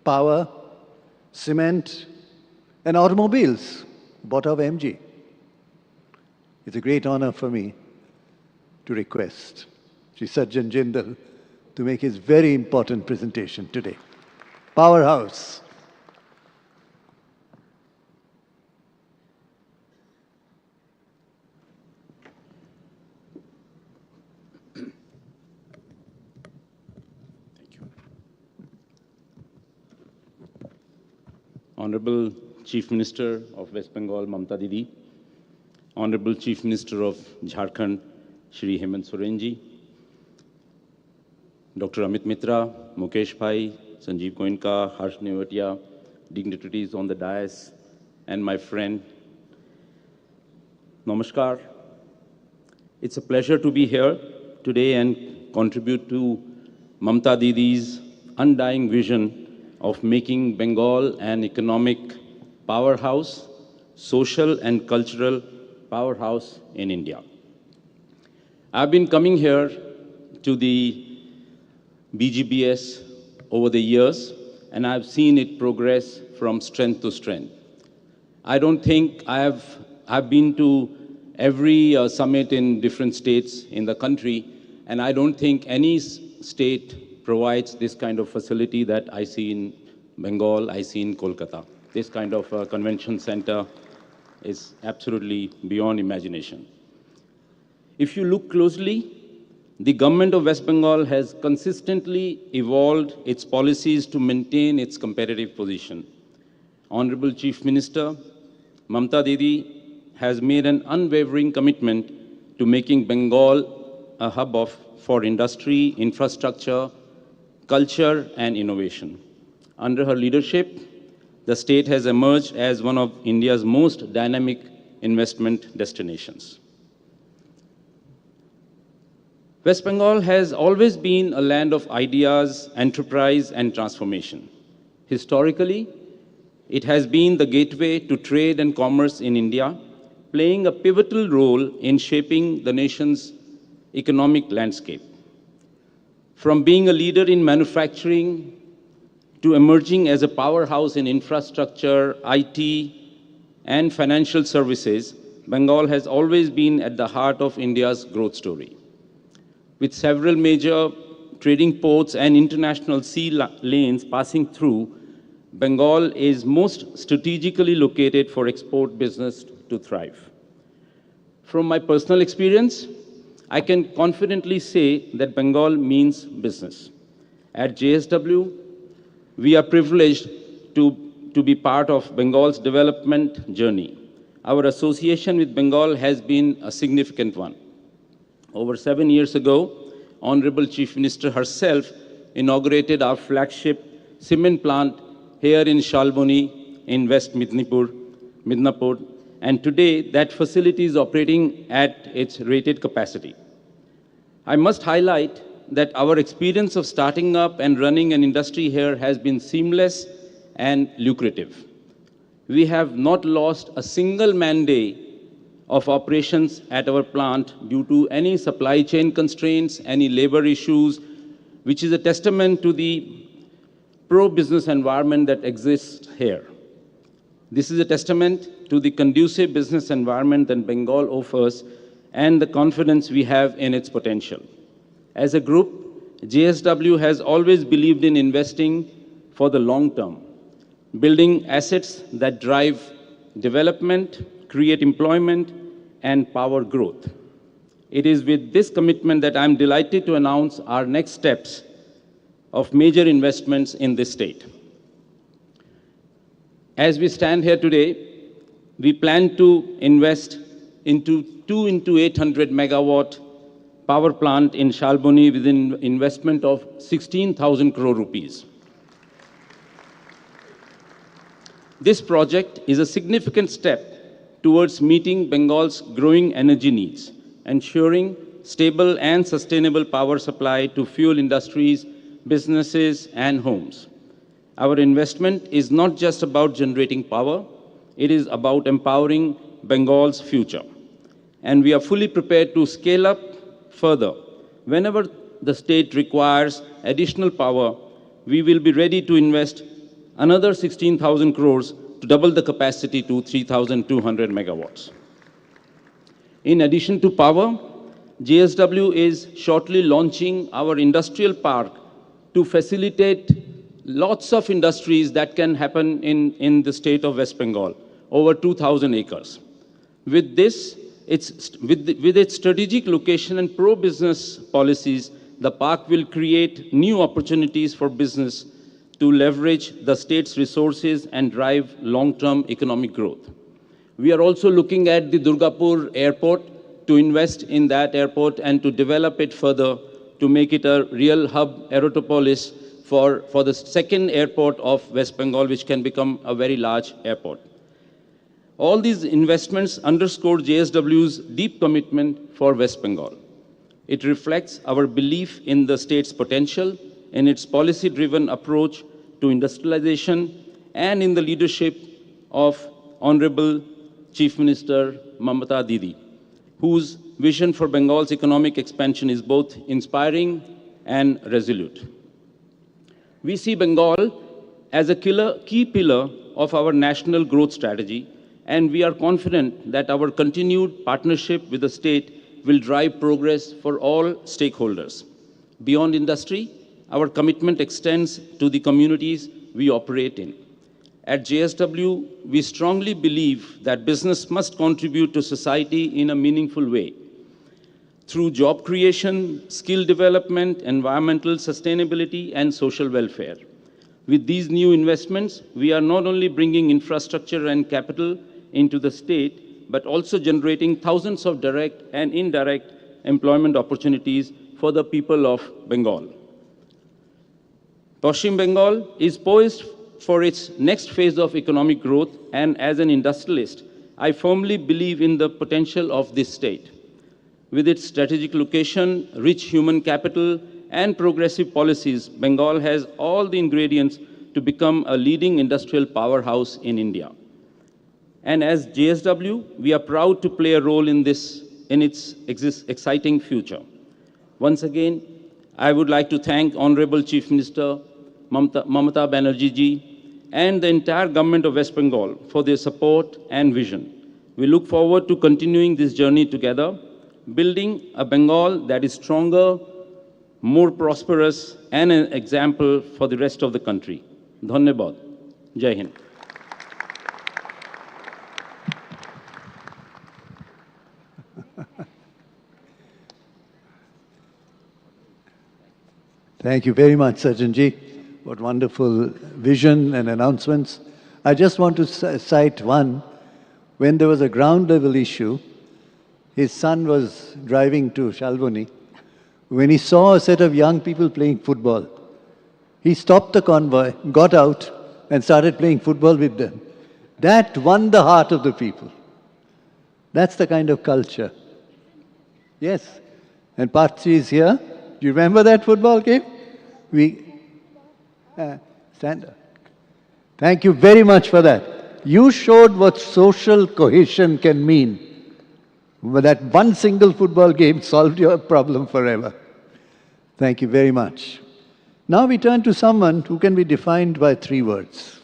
power, cement, and automobiles, bought of MG. It's a great honor for me to request Sri Sajjan Jindal to make his very important presentation today. Powerhouse. Honorable Chief Minister of West Bengal, Mamta Didi, Honorable Chief Minister of Jharkhand, Shri Hemant Soren ji, Dr. Amit Mitra, Mukesh Bhai, Sanjeev Goenka, Harsh Nevatia, dignitaries on the dais, and my friend, Namaskar. It's a pleasure to be here today and contribute to Mamta Didi's undying vision of making Bengal an economic powerhouse, social and cultural powerhouse in India. I've been coming here to the BGBS over the years, and I've seen it progress from strength to strength. I don't think I've been to every summit in different states in the country, and I don't think any state provides this kind of facility that I see in Bengal, I see in Kolkata. This kind of convention center is absolutely beyond imagination. If you look closely, the government of West Bengal has consistently evolved its policies to maintain its competitive position. Honorable Chief Minister, Mamta Didi has made an unwavering commitment to making Bengal a hub for industry, infrastructure, culture, and innovation. Under her leadership, the state has emerged as one of India's most dynamic investment destinations. West Bengal has always been a land of ideas, enterprise, and transformation. Historically, it has been the gateway to trade and commerce in India, playing a pivotal role in shaping the nation's economic landscape. From being a leader in manufacturing to emerging as a powerhouse in infrastructure, IT, and financial services, Bengal has always been at the heart of India's growth story. With several major trading ports and international sea lanes passing through, Bengal is most strategically located for export business to thrive. From my personal experience, I can confidently say that Bengal means business. At JSW, we are privileged to be part of Bengal's development journey. Our association with Bengal has been a significant one. Over 7 years ago, Honorable Chief Minister herself inaugurated our flagship cement plant here in Shalboni in West Midnapur, and today that facility is operating at its rated capacity. I must highlight that our experience of starting up and running an industry here has been seamless and lucrative. We have not lost a single man-day of operations at our plant due to any supply chain constraints, any labor issues, which is a testament to the pro-business environment that exists here. This is a testament to the conducive business environment that Bengal offers and the confidence we have in its potential. As a group, JSW has always believed in investing for the long term, building assets that drive development, create employment, and power growth. It is with this commitment that I'm delighted to announce our next steps of major investments in this state. As we stand here today, we plan to invest into 2 into 800 megawatt power plant in Shalboni with an investment of 16,000 crore rupees. This project is a significant step towards meeting Bengal's growing energy needs, ensuring stable and sustainable power supply to fuel industries, businesses, and homes. Our investment is not just about generating power, it is about empowering Bengal's future. And we are fully prepared to scale up further. Whenever the state requires additional power, we will be ready to invest another 16,000 crores to double the capacity to 3,200 megawatts. In addition to power, JSW is shortly launching our industrial park to facilitate lots of industries that can happen in the state of West Bengal, over 2,000 acres. With this, with its strategic location and pro-business policies, the park will create new opportunities for business to leverage the state's resources and drive long-term economic growth. We are also looking at the Durgapur airport to invest in that airport and to develop it further to make it a real hub aerotopolis for the second airport of West Bengal, which can become a very large airport. All these investments underscore JSW's deep commitment for West Bengal. It reflects our belief in the state's potential, in its policy-driven approach to industrialization, and in the leadership of Honorable Chief Minister Mamata Didi, whose vision for Bengal's economic expansion is both inspiring and resolute. We see Bengal as a key pillar of our national growth strategy, and we are confident that our continued partnership with the state will drive progress for all stakeholders. Beyond industry, our commitment extends to the communities we operate in. At JSW, we strongly believe that business must contribute to society in a meaningful way. Through job creation, skill development, environmental sustainability, and social welfare. With these new investments, we are not only bringing infrastructure and capital into the state, but also generating thousands of direct and indirect employment opportunities for the people of Bengal. Paschim Bengal is poised for its next phase of economic growth, and as an industrialist, I firmly believe in the potential of this state. With its strategic location, rich human capital, and progressive policies, Bengal has all the ingredients to become a leading industrial powerhouse in India. And as JSW, we are proud to play a role in its exciting future. Once again, I would like to thank Honorable Chief Minister Mamata Banerjee ji and the entire government of West Bengal for their support and vision. We look forward to continuing this journey together, building a Bengal that is stronger, more prosperous, and an example for the rest of the country. Dhanyabad. Jai Hind. Thank you very much, Sajjanji. What wonderful vision and announcements. I just want to cite one. When there was a ground level issue, his son was driving to Shalboni. When he saw a set of young people playing football, he stopped the convoy, got out, and started playing football with them. That won the heart of the people. That's the kind of culture. Yes. And Partsi is here. Do you remember that football game? Stand up. Thank you very much for that. You showed what social cohesion can mean. That one single football game solved your problem forever. Thank you very much. Now we turn to someone who can be defined by 3 words.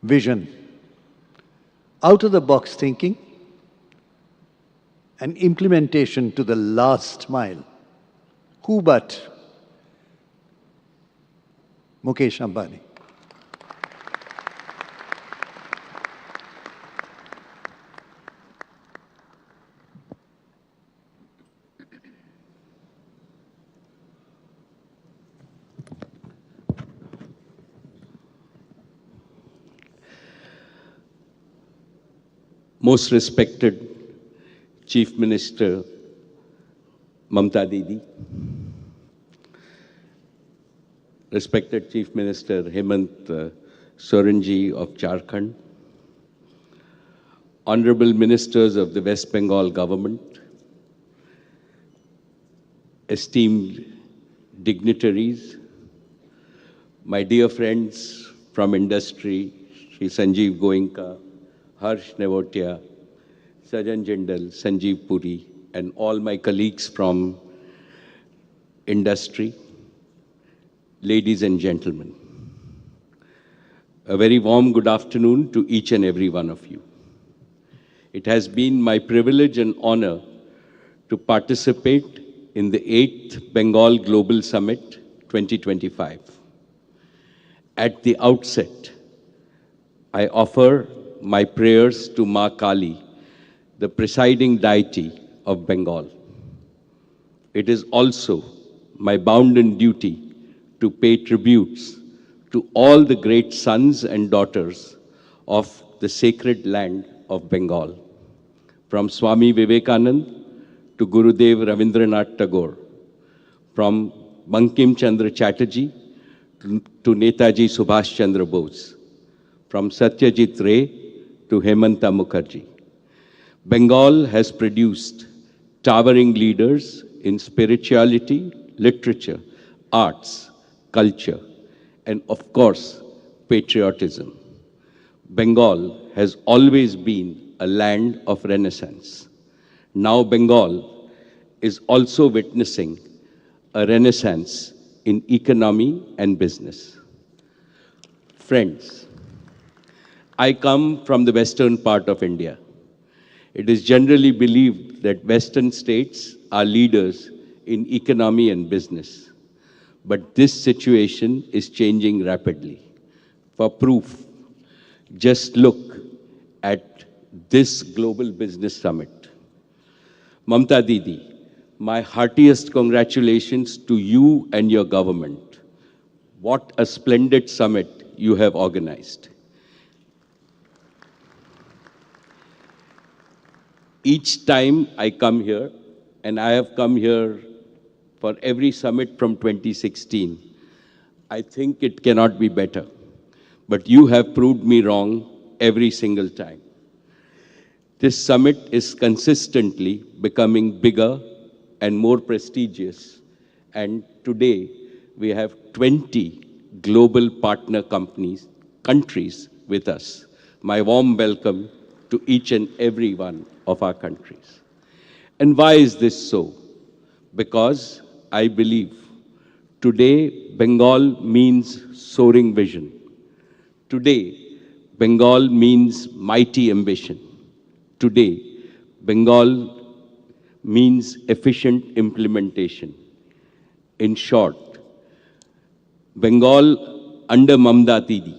Vision. Out-of-the-box thinking and implementation to the last mile. Who but Mukesh Ambani. Most respected Chief Minister Mamta Didi, respected Chief Minister Hemant Sorenji of Jharkhand, Honorable Ministers of the West Bengal government, esteemed dignitaries, my dear friends from industry, Shri Sanjeev Goenka, Harsh Nevotia, Sajan Jindal, Sanjeev Puri, and all my colleagues from industry, ladies and gentlemen. A very warm good afternoon to each and every one of you. It has been my privilege and honor to participate in the 8th Bengal Global Summit 2025. At the outset, I offer my prayers to Ma Kali, the presiding deity of Bengal. It is also my bounden duty to pay tributes to all the great sons and daughters of the sacred land of Bengal, from Swami Vivekanand to Gurudev Rabindranath Tagore, from Bankim Chandra Chatterjee to Netaji Subhash Chandra Bose, from Satyajit Ray to Hemanta Mukherjee. Bengal has produced towering leaders in spirituality, literature, arts, culture, and of course, patriotism. Bengal has always been a land of renaissance. Now Bengal is also witnessing a renaissance in economy and business. Friends, I come from the western part of India. It is generally believed that western states are leaders in economy and business. But this situation is changing rapidly. For proof, just look at this Global Business Summit. Mamta Didi, my heartiest congratulations to you and your government. What a splendid summit you have organized. Each time I come here, and I have come here for every summit from 2016, I think it cannot be better. But you have proved me wrong every single time. This summit is consistently becoming bigger and more prestigious. And today, we have 20 global partner countries with us. My warm welcome to each and every one of our countries. And why is this so? Because I believe today Bengal means soaring vision. Today, Bengal means mighty ambition. Today, Bengal means efficient implementation. In short, Bengal under Mamta Didi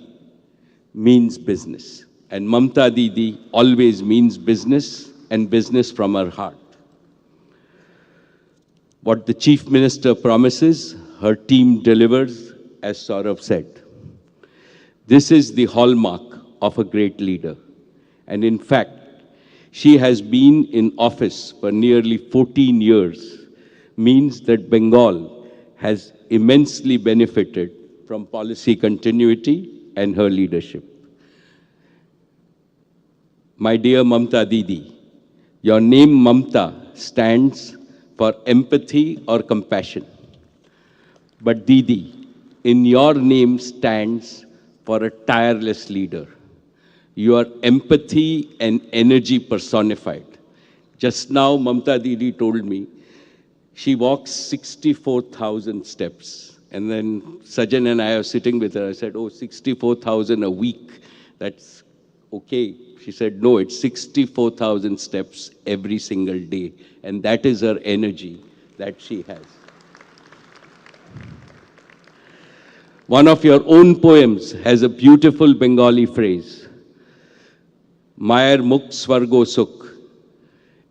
means business. And Mamta Didi always means business, and business from her heart. What the Chief Minister promises, her team delivers, as Saurabh said. This is the hallmark of a great leader. And in fact, she has been in office for nearly 14 years, means that Bengal has immensely benefited from policy continuity and her leadership. My dear Mamta Didi, your name Mamta stands for empathy or compassion. But Didi, in your name stands for a tireless leader. You are empathy and energy personified. Just now, Mamta Didi told me she walks 64,000 steps. And then Sajan and I are sitting with her. I said, oh, 64,000 a week. That's okay. She said, no, it's 64,000 steps every single day. And that is her energy that she has. One of your own poems has a beautiful Bengali phrase, Mayer Mukh Swargo Sukh.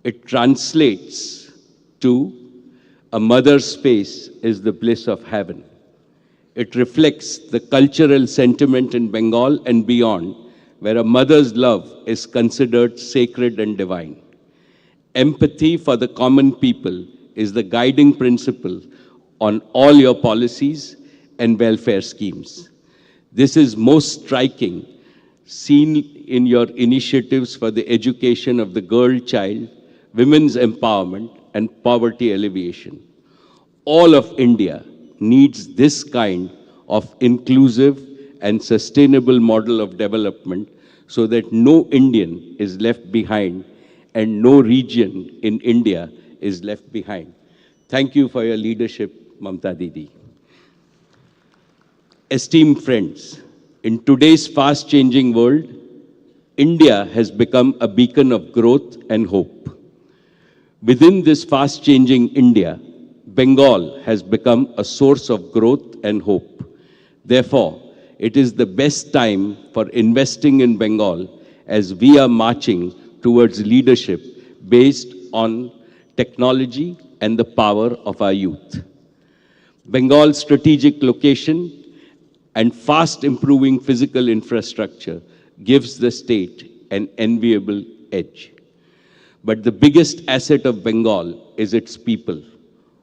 It translates to, a mother's space is the bliss of heaven. It reflects the cultural sentiment in Bengal and beyond, where a mother's love is considered sacred and divine. Empathy for the common people is the guiding principle on all your policies and welfare schemes. This is most striking, seen in your initiatives for the education of the girl child, women's empowerment, and poverty alleviation. All of India needs this kind of inclusive and sustainable model of development so that no Indian is left behind and no region in India is left behind. Thank you for your leadership, Mamta Didi. Esteemed friends, in today's fast-changing world, India has become a beacon of growth and hope. Within this fast-changing India, Bengal has become a source of growth and hope. Therefore, it is the best time for investing in Bengal as we are marching towards leadership based on technology and the power of our youth. Bengal's strategic location and fast improving physical infrastructure gives the state an enviable edge. But the biggest asset of Bengal is its people.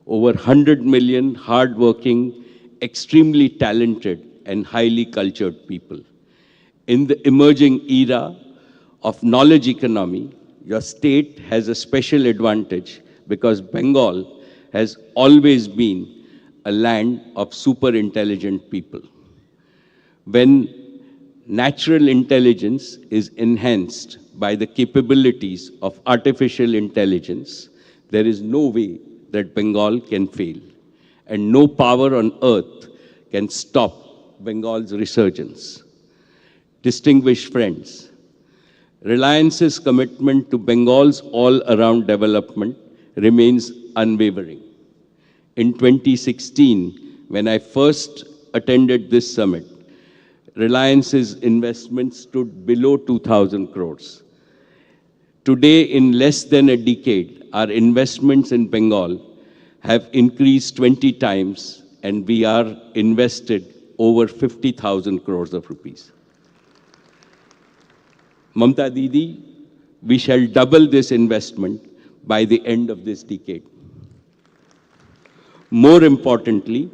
Over 100 million hardworking, extremely talented and highly cultured people. In the emerging era of knowledge economy, your state has a special advantage because Bengal has always been a land of super intelligent people. When natural intelligence is enhanced by the capabilities of artificial intelligence, there is no way that Bengal can fail. And no power on earth can stop Bengal's resurgence. Distinguished friends, Reliance's commitment to Bengal's all-around development remains unwavering. In 2016, when I first attended this summit, Reliance's investment stood below 2,000 crores. Today, in less than a decade, our investments in Bengal have increased 20 times and we are invested over 50,000 crores of rupees. Mamta Didi, we shall double this investment by the end of this decade. More importantly,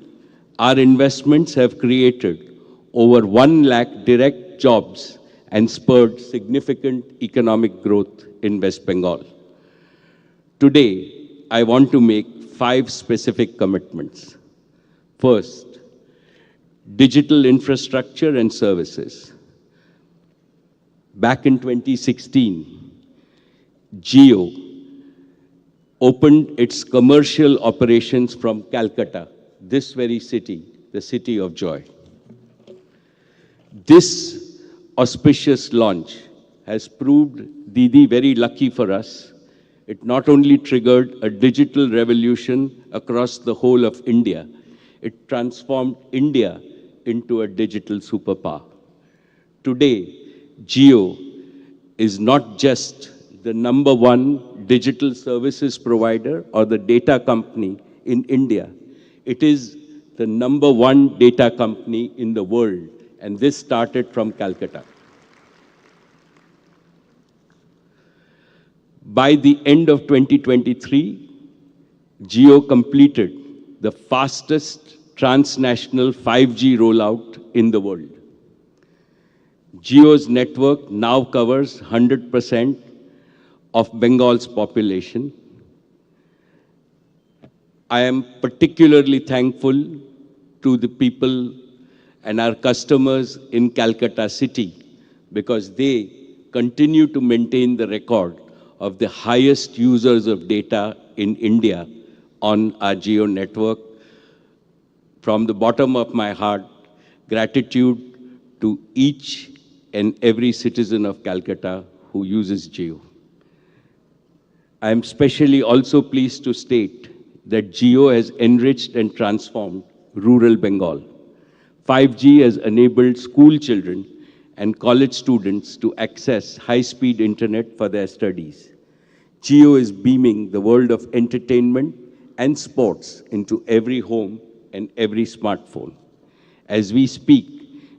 our investments have created over 1 lakh direct jobs and spurred significant economic growth in West Bengal. Today, I want to make 5 specific commitments. First, digital infrastructure and services. Back in 2016, Jio opened its commercial operations from Calcutta, this very city, the city of joy. This auspicious launch has proved Didi very lucky for us. It not only triggered a digital revolution across the whole of India, it transformed India into a digital superpower. Today, Jio is not just the #1 digital services provider or the data company in India. It is the #1 data company in the world, and this started from Calcutta. By the end of 2023, Jio completed the fastest transnational 5G rollout in the world. Jio's network now covers 100% of Bengal's population. I am particularly thankful to the people and our customers in Calcutta city because they continue to maintain the record of the highest users of data in India on our Jio network. From the bottom of my heart, gratitude to each and every citizen of Calcutta who uses Jio. I am especially also pleased to state that Jio has enriched and transformed rural Bengal. 5G has enabled school children and college students to access high-speed internet for their studies. Jio is beaming the world of entertainment and sports into every home and every smartphone. As we speak,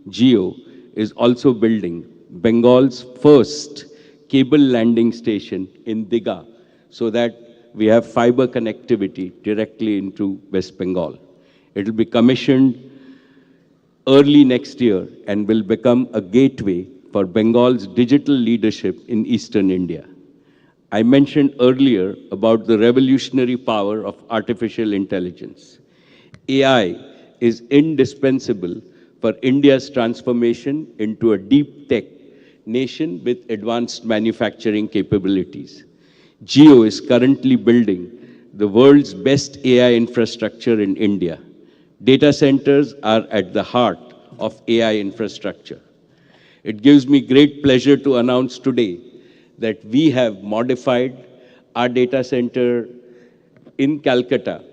Jio is also building Bengal's first cable landing station in Digha so that we have fiber connectivity directly into West Bengal. It will be commissioned early next year and will become a gateway for Bengal's digital leadership in eastern India. I mentioned earlier about the revolutionary power of artificial intelligence. AI is indispensable for India's transformation into a deep tech nation with advanced manufacturing capabilities. Jio is currently building the world's best AI infrastructure in India. Data centers are at the heart of AI infrastructure. It gives me great pleasure to announce today that we have modified our data center in Calcutta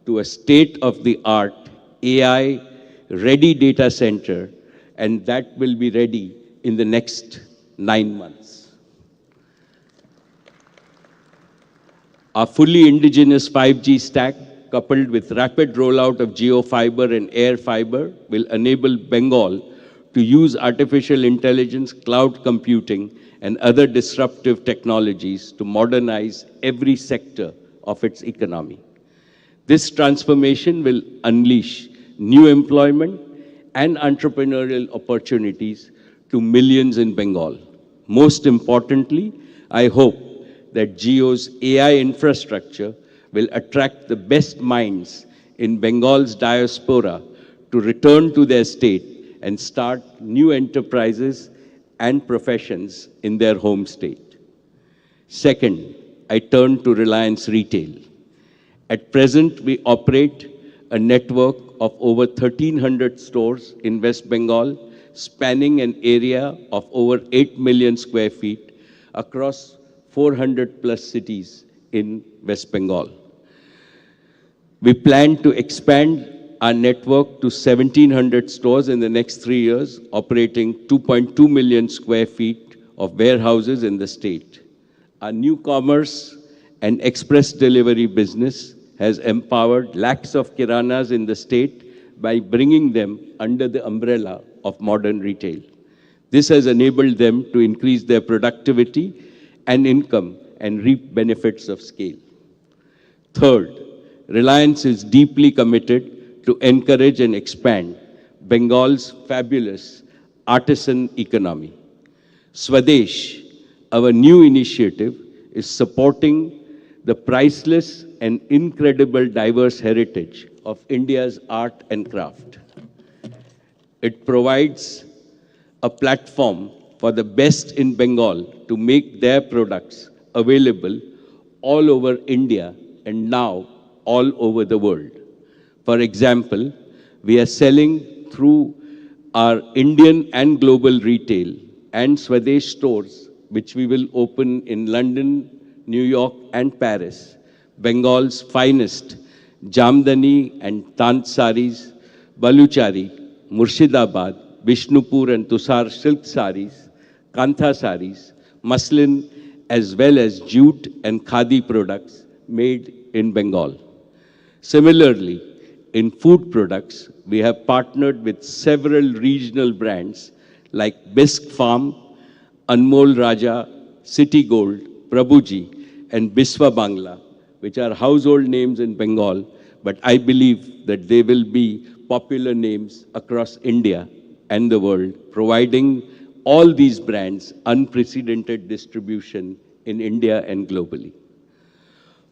to a state-of-the-art AI-ready data center, and that will be ready in the next 9 months. Our fully indigenous 5G stack, coupled with rapid rollout of Jio Fiber and Air Fiber, will enable Bengal to use artificial intelligence, cloud computing, and other disruptive technologies to modernize every sector of its economy. This transformation will unleash new employment and entrepreneurial opportunities to millions in Bengal. Most importantly, I hope that Jio's AI infrastructure will attract the best minds in Bengal's diaspora to return to their state and start new enterprises and professions in their home state. Second, I turn to Reliance Retail. At present, we operate a network of over 1,300 stores in West Bengal, spanning an area of over 8 million square feet across 400 plus cities in West Bengal. We plan to expand our network to 1,700 stores in the next 3 years, operating 2.2 million square feet of warehouses in the state. Our new commerce and express delivery business has empowered lakhs of kiranas in the state by bringing them under the umbrella of modern retail. This has enabled them to increase their productivity and income and reap benefits of scale. Third, Reliance is deeply committed to encourage and expand Bengal's fabulous artisan economy. Swadesh, our new initiative, is supporting the priceless and incredible diverse heritage of India's art and craft. It provides a platform for the best in Bengal to make their products available all over India and now all over the world. For example, we are selling through our Indian and global retail and Swadesh stores which we will open in London, New York, and Paris, Bengal's finest Jamdani and Tant saris, Baluchari, Murshidabad, Bishnupur and Tusar silk saris, Kantha saris, muslin, as well as jute and khadi products made in Bengal. Similarly, in food products, we have partnered with several regional brands like Bisque Farm, Anmol Raja, City Gold, Prabhuji, and Biswa Bangla, which are household names in Bengal, but I believe that they will be popular names across India and the world, providing all these brands unprecedented distribution in India and globally.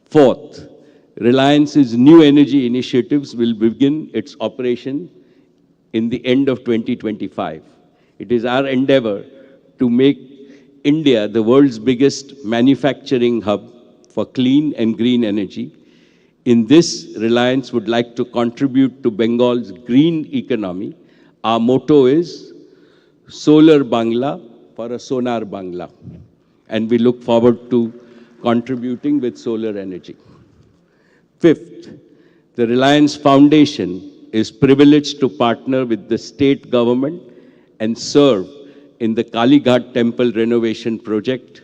Fourth, Reliance's new energy initiatives will begin its operation in the end of 2025. It is our endeavor to make India the world's biggest manufacturing hub for clean and green energy. In this, Reliance would like to contribute to Bengal's green economy. Our motto is Solar Bangla for a Sonar Bangla. And we look forward to contributing with solar energy. Fifth, the Reliance Foundation is privileged to partner with the state government and serve in the Kalighat Temple renovation project.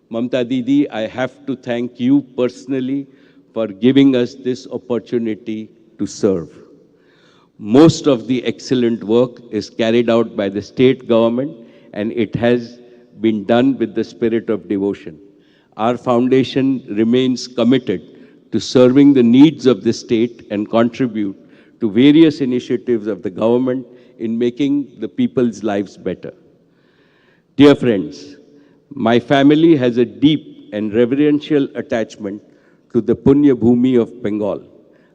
Mamta Didi, I have to thank you personally for giving us this opportunity to serve. Most of the excellent work is carried out by the state government, and it has been done with the spirit of devotion. Our foundation remains committed to serving the needs of the state and contribute to various initiatives of the government in making the people's lives better. Dear friends, my family has a deep and reverential attachment to the Punya Bhumi of Bengal.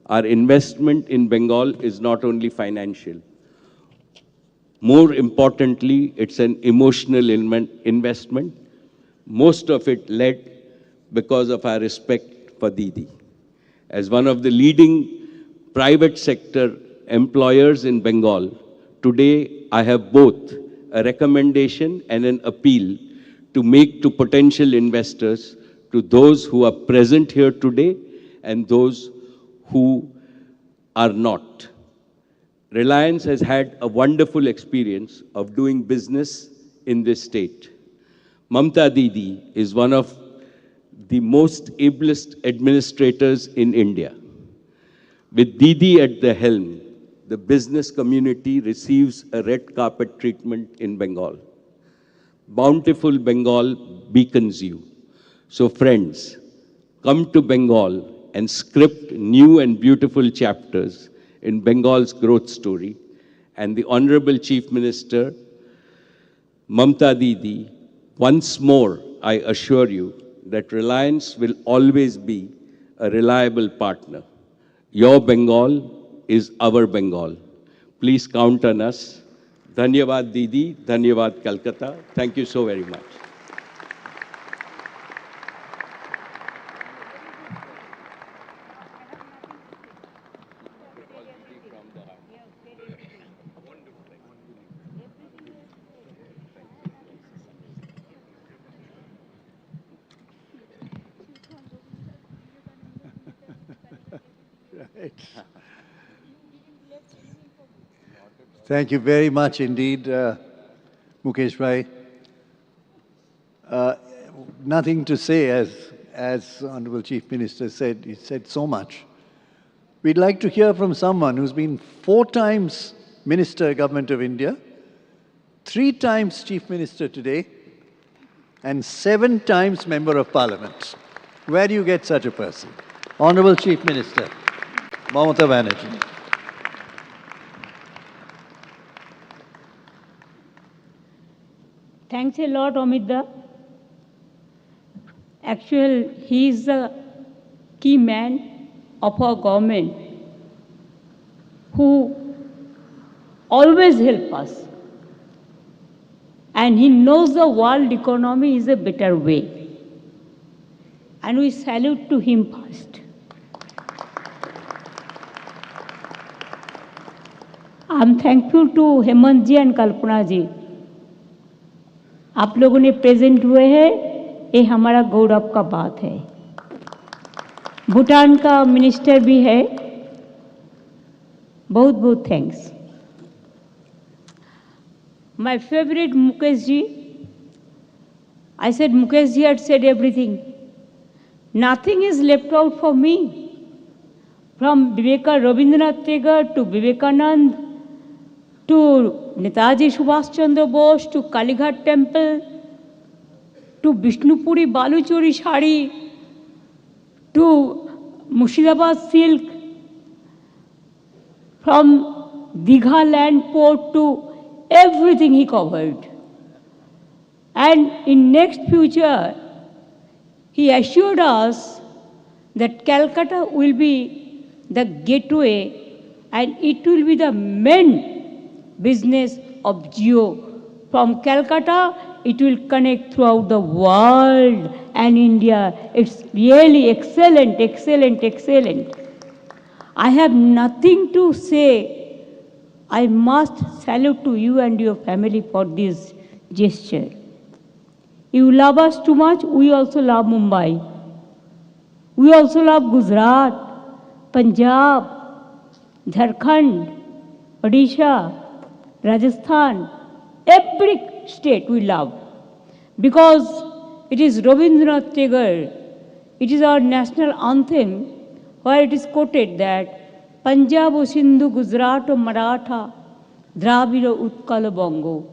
Our investment in Bengal is not only financial. More importantly, it's an emotional investment, most of it led because of our respect for Didi. As one of the leading private sector employers in Bengal, today I have both a recommendation and an appeal to make to potential investors, to those who are present here today and those who are not. Reliance has had a wonderful experience of doing business in this state. Mamta Didi is one of the most ablest administrators in India. With Didi at the helm, the business community receives a red carpet treatment in Bengal. Bountiful Bengal beacons you. So friends, come to Bengal and script new and beautiful chapters in Bengal's growth story. And the Honorable Chief Minister, Mamta Didi, once more I assure you that Reliance will always be a reliable partner. Your Bengal is our Bengal. Please count on us. Dhanyavad Didi, Dhanyavad Calcutta. Thank you so very much. Thank you very much indeed, Mukesh Bhai. Nothing to say, as Honorable Chief Minister said. He said so much. We'd like to hear from someone who's been 4 times Minister, Government of India, 3 times Chief Minister today, and 7 times Member of Parliament. Where do you get such a person? Honorable Chief Minister, Mamata Banerjee. Thanks a lot, Amita. Actually, he is the key man of our government who always helps us. And he knows the world economy is a better way. And we salute to him first. I'm thankful to Hemant ji and Kalpana ji आप लोगों ने present हुए हैं, ये हमारा गौरव का बात है। भूटान का मिनिस्टर भी है, बहुत बहुत thanks. My favorite Mukesh ji, I said Mukesh ji had said everything. Nothing is left out for me. From Rabindranath Tagore to Vivekanand to Netaji Subhash Chandra Bose to Kalighat Temple to Vishnupuri Baluchori Shari to Murshidabad Silk, from Digha Land Port to everything he covered. And in next future, he assured us that Calcutta will be the gateway and it will be the main business of Jio. From Calcutta, it will connect throughout the world and India. It's really excellent, excellent, excellent. I have nothing to say. I must salute to you and your family for this gesture. You love us too much, we also love Mumbai. We also love Gujarat, Punjab, Jharkhand, Odisha, Rajasthan, every state we love. Because it is Rabindranath Tagore, it is our national anthem where it is quoted that Punjab o Sindhu, Gujarat o Maratha, Dravida Utkala Bongo.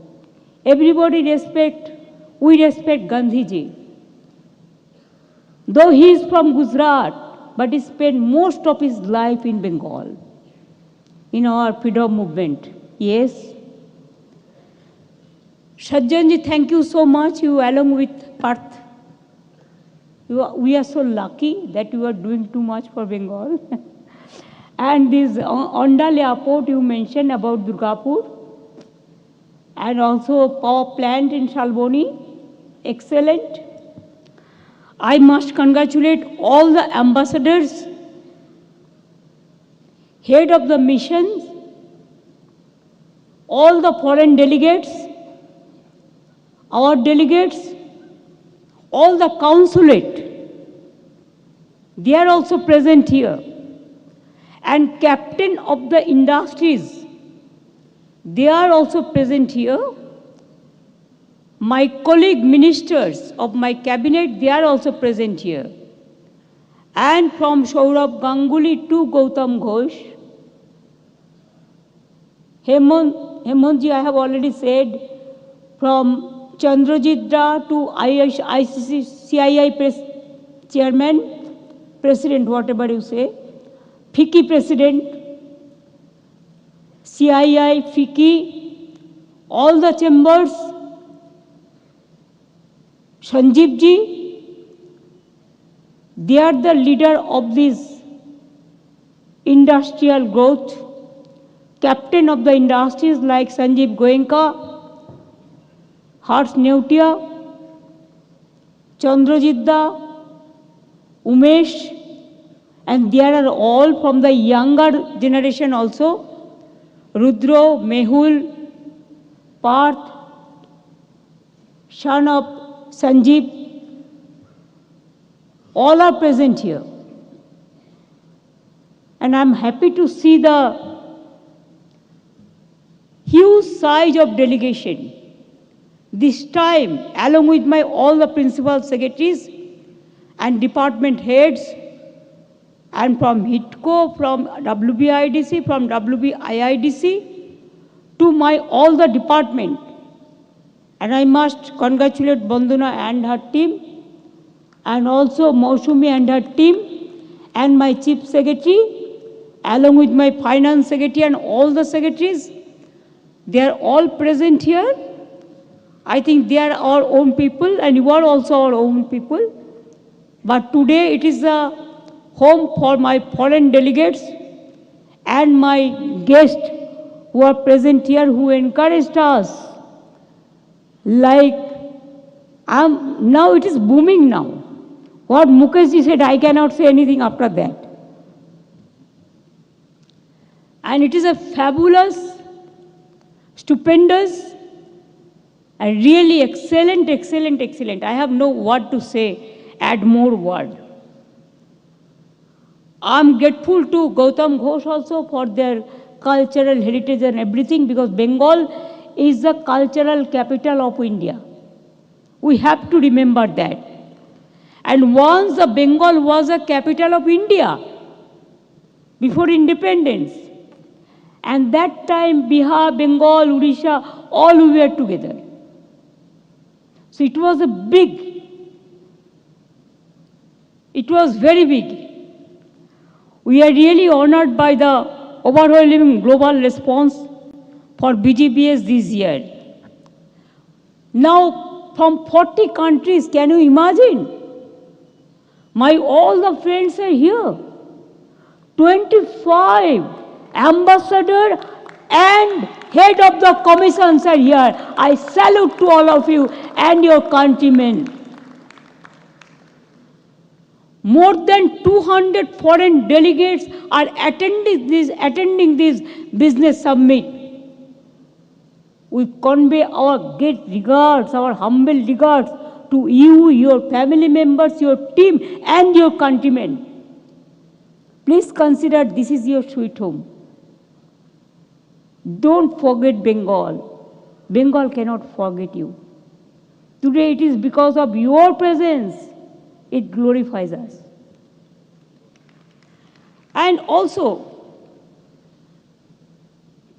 Everybody we respect Gandhi ji. Though he is from Gujarat, but he spent most of his life in Bengal, in our freedom movement. Yes. Sajjan ji, thank you so much. You along with Parth. We are so lucky that you are doing too much for Bengal. And this Ondal airport you mentioned about Durgapur, and also power plant in Shalboni, excellent. I must congratulate all the ambassadors, head of the missions, all the foreign delegates, our delegates, all the consulate. They are also present here. And captain of the industries, they are also present here. My colleague ministers of my cabinet, they are also present here. And from Saurabh Ganguly to Gautam Ghosh, Hemantji I have already said, from Chandrajit Da to ICC, CII chairman, president, whatever you say, FICCI president, CII, FICCI, all the chambers, Sanjeev ji, they are the leader of this industrial growth. Captain of the industries like Sanjeev Goenka, Harsh Neutia, Chandrajit Da, Umesh, and they are all from the younger generation also. Rudro, Mehul, Parth, son of Sanjeev, all are present here. And I'm happy to see the huge size of delegation. This time, along with all the principal secretaries and department heads, and from HITCO, from WBIDC, from WBIIDC, to all the department. And I must congratulate Banduna and her team, and also Mausumi and her team, and my chief secretary, along with my finance secretary and all the secretaries. They are all present here. I think they are our own people, and you are also our own people. But today it is a home for my foreign delegates and my guests who are present here, who encouraged us. Like, now it is booming now. What Mukesh ji said, I cannot say anything after that. And it is a fabulous, stupendous, And really excellent, excellent, excellent. I have no word to say, add more word. I'm grateful to Gautam Ghosh also for their cultural heritage and everything, because Bengal is the cultural capital of India. We have to remember that. And once the Bengal was a capital of India before independence. And that time Bihar, Bengal, Odisha, all we were together. So it was it was very big. We are really honored by the overwhelming global response for BGBS this year. Now, from 40 countries, can you imagine? All the friends are here. 25 ambassadors and head of the commissions are here. I salute to all of you and your countrymen. More than 200 foreign delegates are attending this business summit. We convey our great regards, our humble regards to you, your family members, your team, and your countrymen. Please consider this is your sweet home. Don't forget Bengal. Bengal cannot forget you. Today it is because of your presence it glorifies us. And also,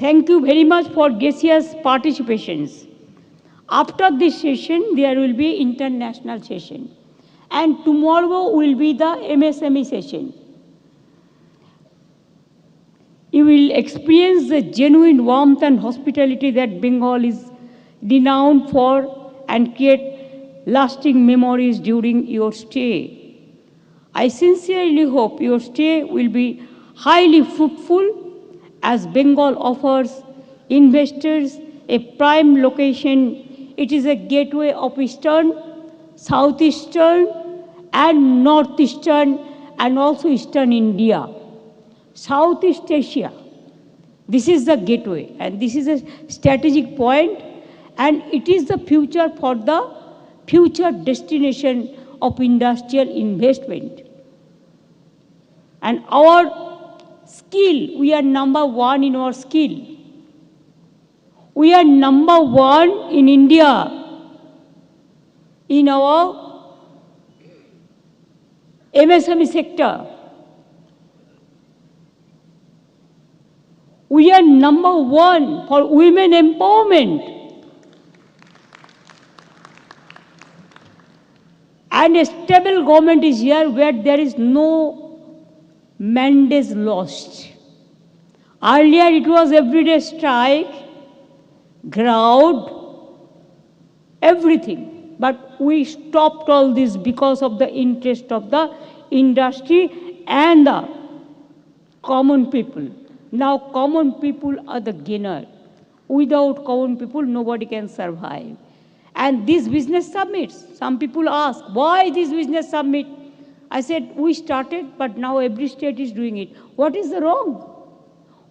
thank you very much for gracious participations. After this session, there will be international session. And tomorrow will be the MSME session. You will experience the genuine warmth and hospitality that Bengal is renowned for and create lasting memories during your stay. I sincerely hope your stay will be highly fruitful as Bengal offers investors a prime location. It is a gateway of Eastern, Southeastern, and Northeastern, and also Eastern India. Southeast Asia. This is the gateway, and this is a strategic point, and it is the future for the future destination of industrial investment. And our skill, we are number one in our skill. We are number one in India in our MSME sector. We are number one for women empowerment. And a stable government is here where there is no mandates lost. Earlier it was everyday strike, crowd, everything. But we stopped all this because of the interest of the industry and the common people. Now common people are the gainer. Without common people, nobody can survive. And these business summits, some people ask, why this business summit? I said, we started, but now every state is doing it. What is wrong?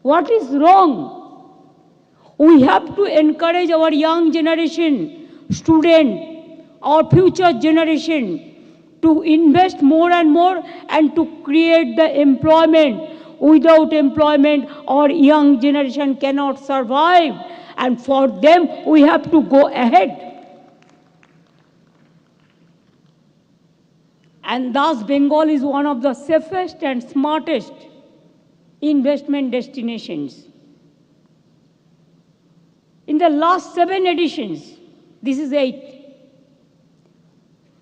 What is wrong? We have to encourage our young generation, student, our future generation to invest more and more and to create the employment. Without employment, our young generation cannot survive. And for them, we have to go ahead. And thus, Bengal is one of the safest and smartest investment destinations. In the last 7 editions, this is 8,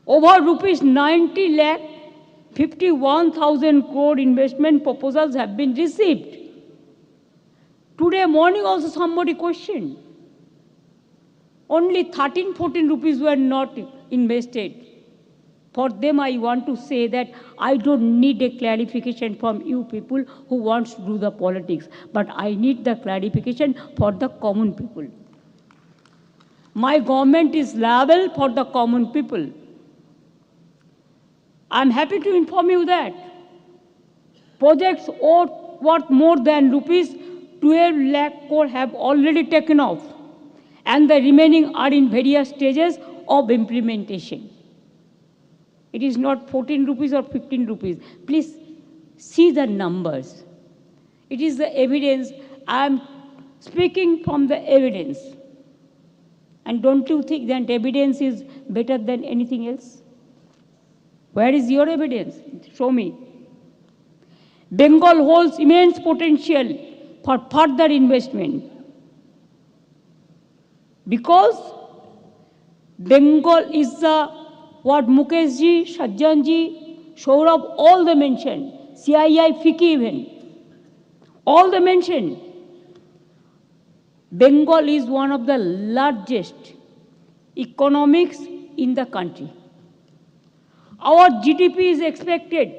over rupees 90 lakh 51,000 crore investment proposals have been received. Today morning also somebody questioned. Only 13-14 rupees were not invested. For them, I want to say that I don't need a clarification from you people who want to do the politics, but I need the clarification for the common people. My government is liable for the common people. I'm happy to inform you that projects worth more than rupees 12 lakh crore have already taken off. and the remaining are in various stages of implementation. It is not 14 rupees or 15 rupees. Please see the numbers. It is the evidence. I am speaking from the evidence. And don't you think that evidence is better than anything else? Where is your evidence? Show me. Bengal holds immense potential for further investment. Because Bengal is the, what Mukesh ji, Sajjan ji, Saurabh, all they mentioned, CII, FICCI even, all they mentioned. Bengal is one of the largest economics in the country. Our GDP is expected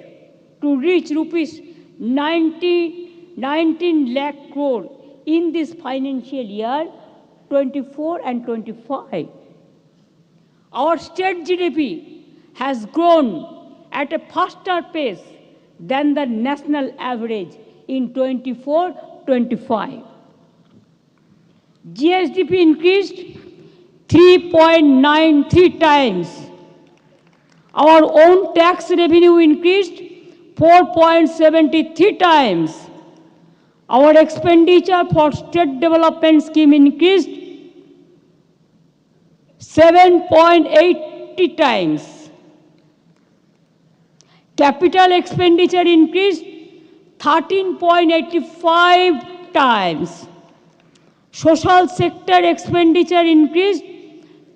to reach rupees 19 lakh crore in this financial year 24 and 25. Our state GDP has grown at a faster pace than the national average in 24-25. GSDP increased 3.93 times. Our own tax revenue increased 4.73 times. Our expenditure for state development scheme increased 7.80 times. Capital expenditure increased 13.85 times. Social sector expenditure increased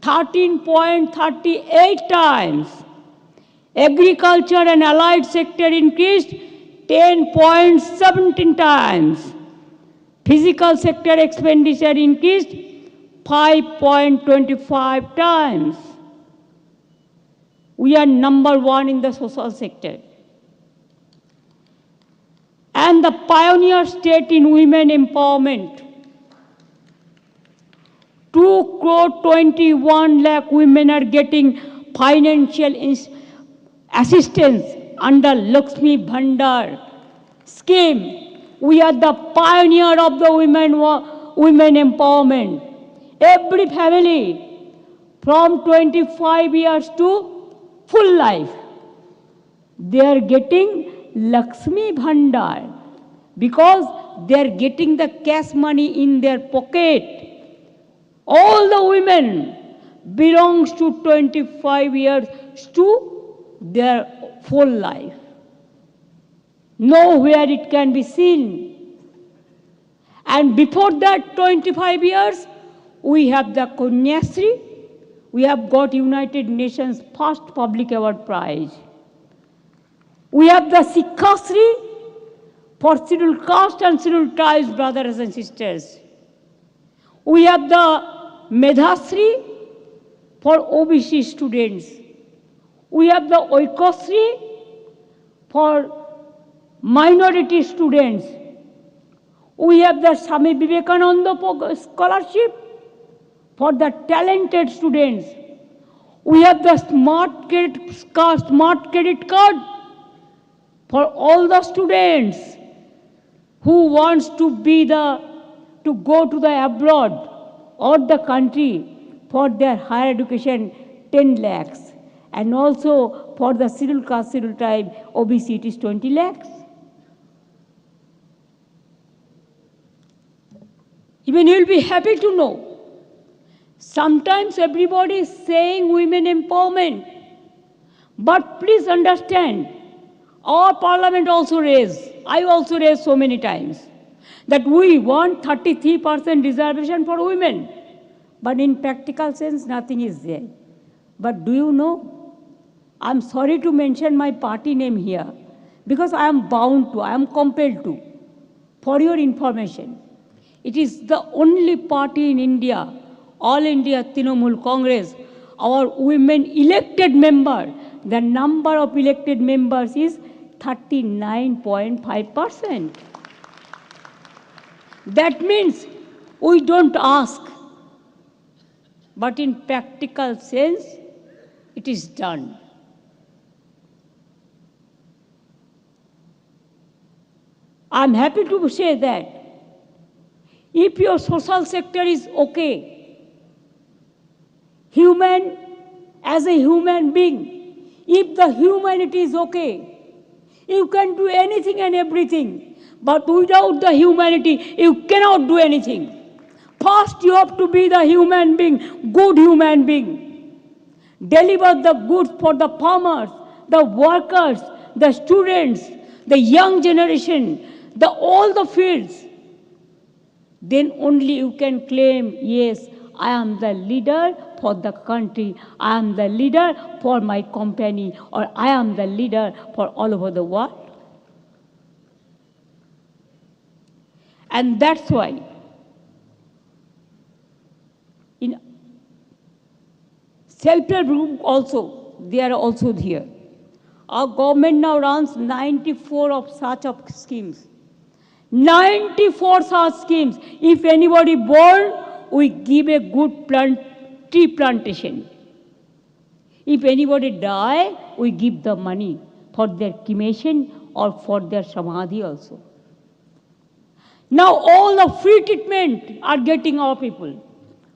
13.38 times. Agriculture and allied sector increased 10.17 times. Physical sector expenditure increased 5.25 times. We are number one in the social sector. And the pioneer state in women empowerment. 2.21 lakh women are getting financial assistance under Lakshmi Bhandar scheme. We are the pioneer of the women empowerment. Every family from 25 years to full life, they are getting Lakshmi Bhandar because they are getting the cash money in their pocket. All the women belongs to 25 years to their full life. Nowhere it can be seen. And before that 25 years, we have the Kanyasri. We have got United Nations first public award prize. We have the Sikhasri for scheduled caste and scheduled tribes, brothers and sisters. We have the Medhasri for OBC students. We have the Oikosri for minority students. We have the Swami Vivekananda scholarship for the talented students. We have the smart credit card for all the students who wants to go to the abroad or the country for their higher education, 10 lakhs. And also for the scheduled caste, scheduled tribe, OBC, it is 20 lakhs. Even you will be happy to know. Sometimes everybody is saying women empowerment. But please understand, our parliament also raised, I also raised so many times, that we want 33% reservation for women. But in practical sense, nothing is there. But do you know, I'm sorry to mention my party name here, because I am bound to, I am compelled to. For your information, it is the only party in India, All India Trinamool Congress, our women elected member, the number of elected members is 39.5%. That means we don't ask, but in practical sense, it is done. I'm happy to say that if your social sector is okay, human as a human being. If the humanity is okay, you can do anything and everything. But without the humanity, you cannot do anything. First, you have to be the human being, good human being. Deliver the goods for the farmers, the workers, the students, the young generation, all the fields. Then only you can claim, yes, I am the leader for the country, I am the leader for my company, or I am the leader for all over the world. And that's why in self-help group also, they are also here. Our government now runs 94 of such schemes. 94 such schemes. If anybody born, we give a good tree plantation. If anybody die, we give the money for their cremation or for their samadhi also. Now all the free treatment are getting our people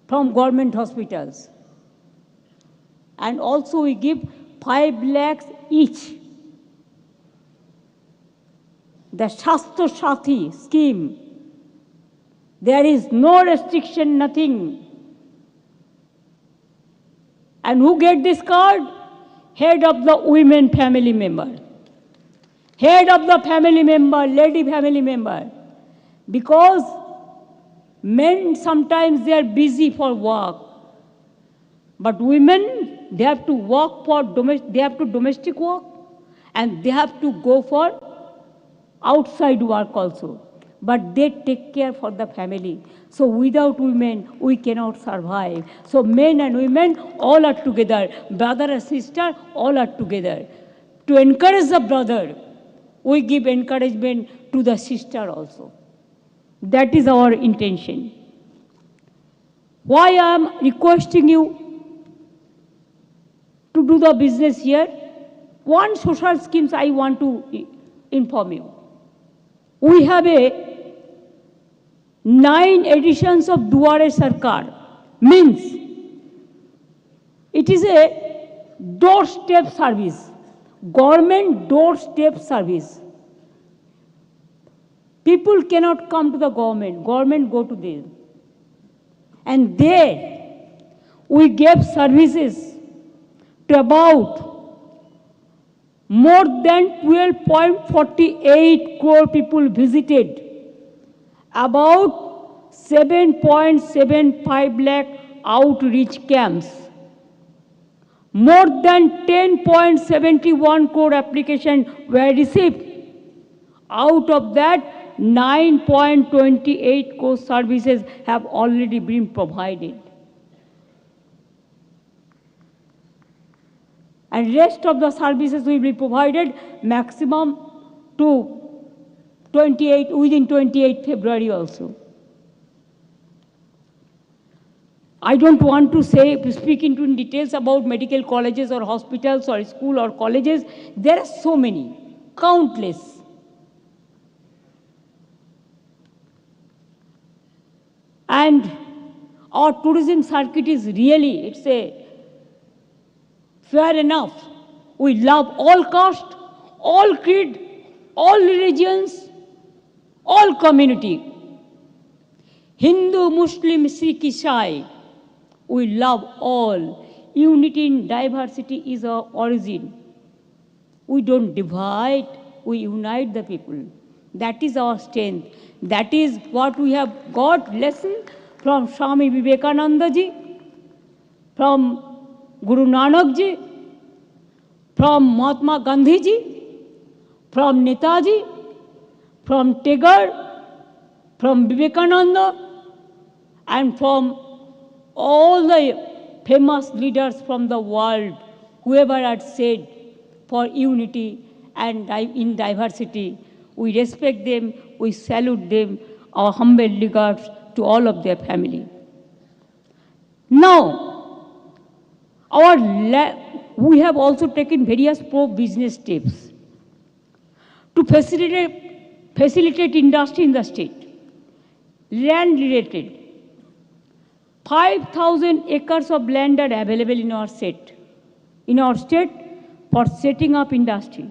from government hospitals. And also we give 5 lakhs each. The Shastro Sathi scheme, there is no restriction, nothing. And who get this card? Head of the women family member. Head of the family member, lady family member. Because men sometimes they are busy for work. But women, they have to work for domestic work, and they have to go for outside work also. But they take care for the family. So without women, we cannot survive. So men and women all are together. Brother and sister all are together. To encourage the brother, we give encouragement to the sister also. That is our intention. Why I am requesting you to do the business here? One social schemes I want to inform you. We have 9 editions of Duare Sarkar. Means it is a doorstep service, government doorstep service. People cannot come to the government go to them. And there we gave services to about more than 12.48 crore people visited, about 7.75 lakh outreach camps, more than 10.71 crore applications were received. Out of that, 9.28 crore services have already been provided. And rest of the services will be provided maximum to within 28 February also. I don't want to speak into details about medical colleges or hospitals or school or colleges. There are so many, countless. And our tourism circuit is really, fair enough. We love all caste, all creed, all religions, all community. Hindu, Muslim, Sikh, Isai, we love all. Unity in diversity is our origin. We don't divide, we unite the people. That is our strength. That is what we have got lesson from Swami Vivekananda ji, from Guru Nanak ji, from Mahatma Gandhi ji, from Netaji, from Tagore, from Vivekananda, and from all the famous leaders from the world, whoever had said for unity and in diversity. We respect them, we salute them, our humble regards to all of their family. Now, we have also taken various pro-business steps to facilitate industry in the state, land related. 5,000 acres of land are available in our state for setting up industry.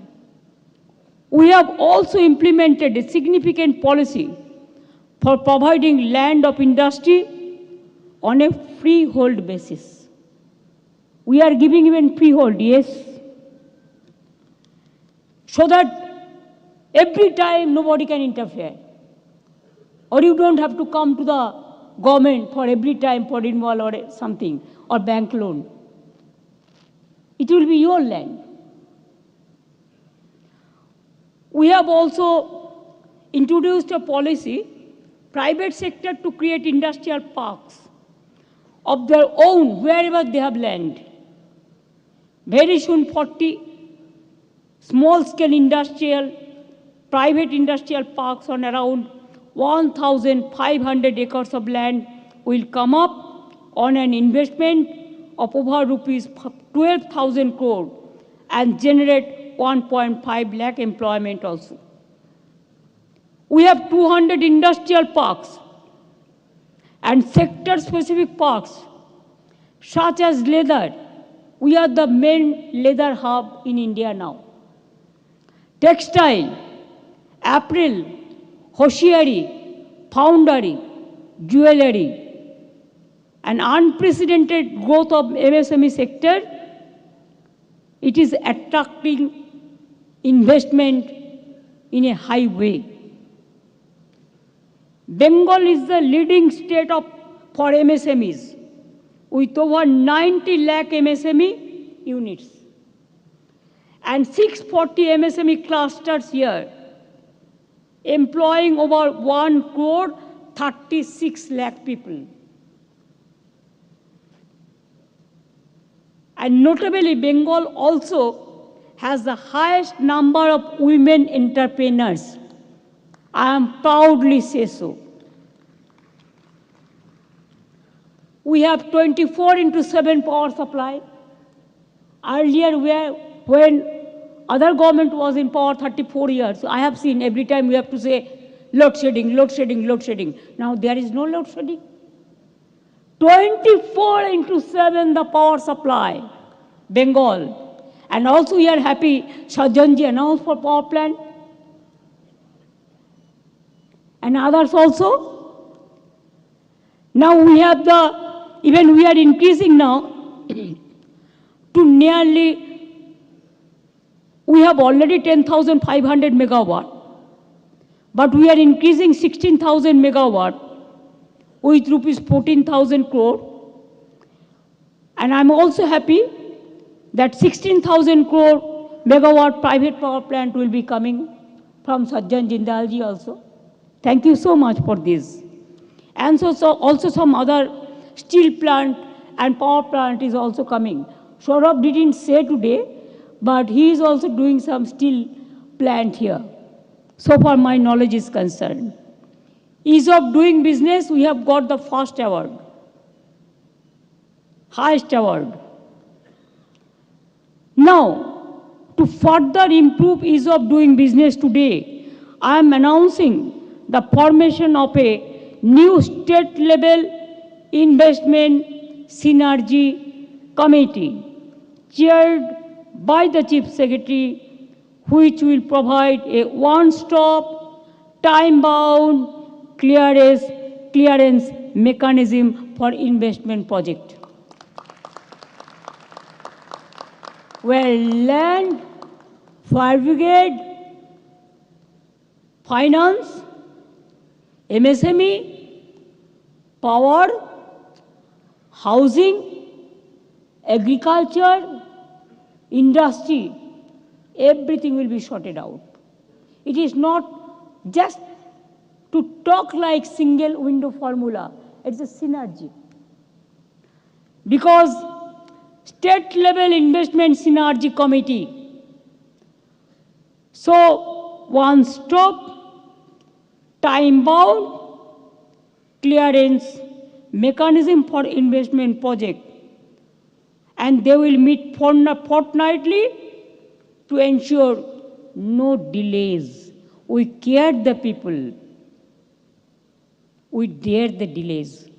We have also implemented a significant policy for providing land of industry on a freehold basis. We are giving even freehold, yes, so that every time nobody can interfere. Or you don't have to come to the government for every time for involve or something, or bank loan. It will be your land. We have also introduced a policy, private sector to create industrial parks of their own wherever they have land. Very soon 40 small-scale private industrial parks on around 1,500 acres of land will come up on an investment of over rupees 12,000 crore and generate 1.5 lakh employment also. We have 200 industrial parks and sector-specific parks, such as leather. We are the main leather hub in India now. Textile, apparel, hosiery, foundry, jewelry, an unprecedented growth of MSME sector. It is attracting investment in a high way. Bengal is the leading state for MSMEs with over 90 lakh MSME units and 640 MSME clusters here, employing over 1 crore 36 lakh people. And notably, Bengal also has the highest number of women entrepreneurs. I am proudly say so. We have 24/7 power supply. Earlier, when other government was in power 34 years, I have seen every time we have to say load shedding, load shedding, load shedding. Now there is no load shedding. 24/7 the power supply, Bengal. And also we are happy, Sajjanji announced for power plant. And others also. Now we have even we are increasing now to nearly, we have already 10,500 megawatt, but we are increasing 16,000 megawatt with rupees 14,000 crore. And I'm also happy that 16,000 crore megawatt private power plant will be coming from Sajjan Jindalji also. Thank you so much for this. And so also some other steel plant and power plant is also coming. Saurabh didn't say today, but he is also doing some steel plant here. So far my knowledge is concerned. Ease of doing business, we have got the first award, highest award. Now, to further improve ease of doing business today, I am announcing the formation of a new state-level investment synergy committee, chaired by the Chief Secretary, which will provide a one-stop, time-bound clearance mechanism for investment project. Where land, fire brigade, finance, MSME, power, housing, agriculture, industry, everything will be sorted out. It is not just to talk like single window formula, it's a synergy. Because state level investment synergy committee, so one stop, time bound, clearance mechanism for investment project, and they will meet fortnightly to ensure no delays. We care the people. We dare the delays.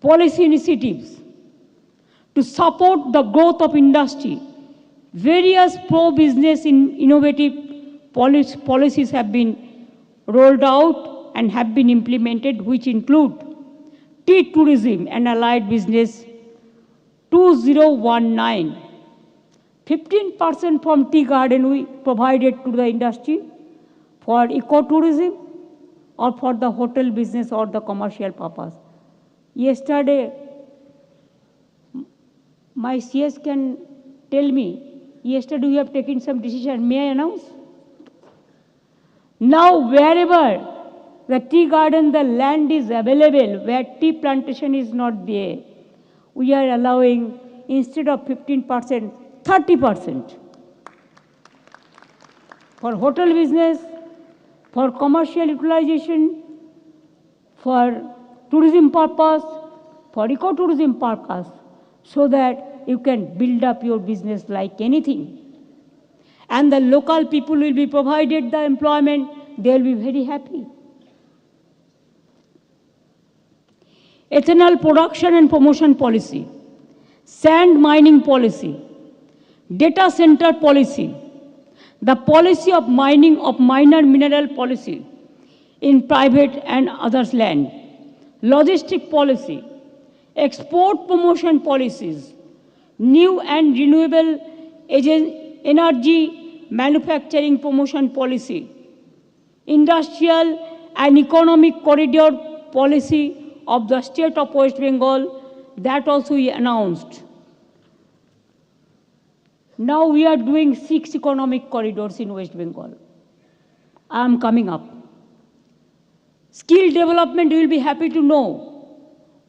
policy initiatives to support the growth of industry. Various pro-business innovative policies have been rolled out and have been implemented, which include tea tourism and allied business 2019. 15% from tea garden we provided to the industry for ecotourism or for the hotel business or the commercial purpose. Yesterday, my CS can tell me, yesterday we have taken some decision. May I announce? Now wherever the tea garden, the land is available, where tea plantation is not there, we are allowing, instead of 15%, 30%. For hotel business, for commercial utilization, for tourism purpose, for ecotourism purpose, so that you can build up your business like anything. And the local people will be provided the employment, they will be very happy. Ethanol production and promotion policy, sand mining policy, data center policy, the policy of mining of minor mineral policy in private and others' land, logistic policy, export promotion policies, new and renewable energy manufacturing promotion policy, industrial and economic corridor policy of the state of West Bengal, that also we announced. Now we are doing 6 economic corridors in West Bengal. I am coming up. Skill development, you will be happy to know.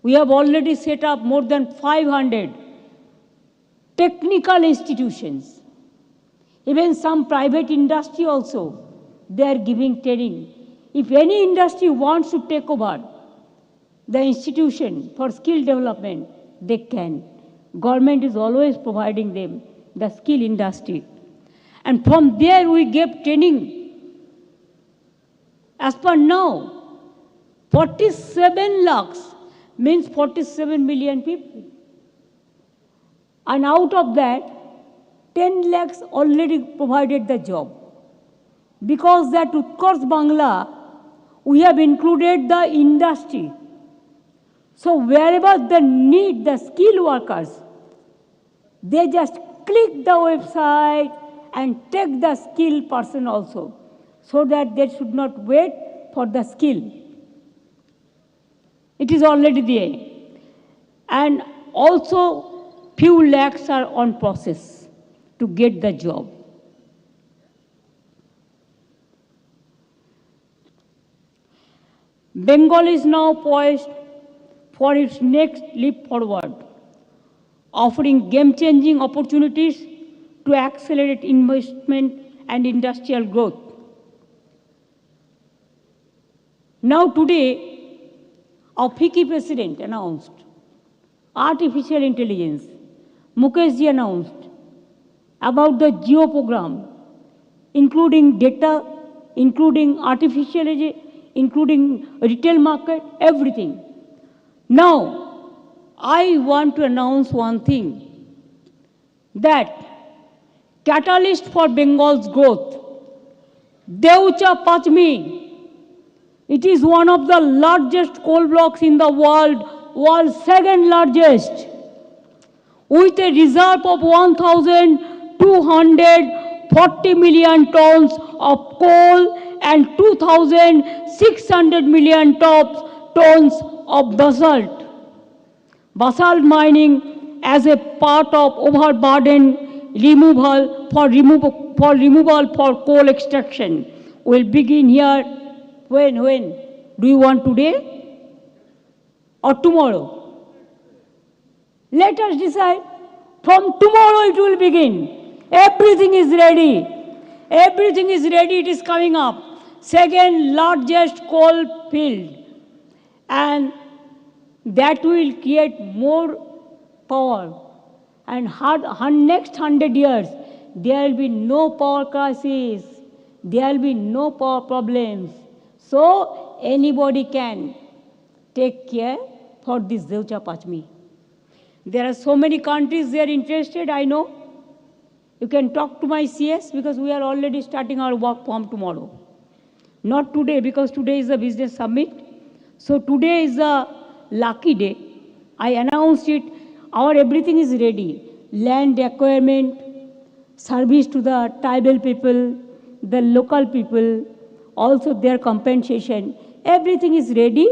We have already set up more than 500 technical institutions. Even some private industry also, they are giving training. If any industry wants to take over the institution for skill development, they can. Government is always providing them the skill industry. And from there we gave training. As per now, 47 lakhs means 47 million people. And out of that, 10 lakhs already provided the job. Because that Utkarsh Bangla, we have included the industry. So wherever the need, the skilled workers, they just click the website and take the skilled person also, so that they should not wait for the skill. It is already there. And also few lakhs are on process to get the job. Bengal is now poised for its next leap forward, offering game-changing opportunities to accelerate investment and industrial growth. Now today, our FICCI president announced artificial intelligence. Mukesh ji announced about the Geo program, including data, including artificial intelligence, including retail market, everything. Now, I want to announce one thing, that catalyst for Bengal's growth, Deutsche Pachmi, it is one of the largest coal blocks in the world's second largest, with a reserve of 1,240 million tons of coal and 2,600 million tons of basalt. Basalt mining as a part of overburden removal for coal extraction will begin here. When? Do you want today or tomorrow? Let us decide. From tomorrow it will begin. Everything is ready. Everything is ready. It is coming up. Second largest coal field. And that will create more power. And next 100 years, there will be no power crisis. There will be no power problems. So anybody can take care for this Deucha Pachmi. There are so many countries they are interested, I know. You can talk to my CS because we are already starting our work from tomorrow. Not today because today is the business summit. So today is a lucky day. I announced it. Our everything is ready. Land acquirement, service to the tribal people, the local people, also their compensation. Everything is ready.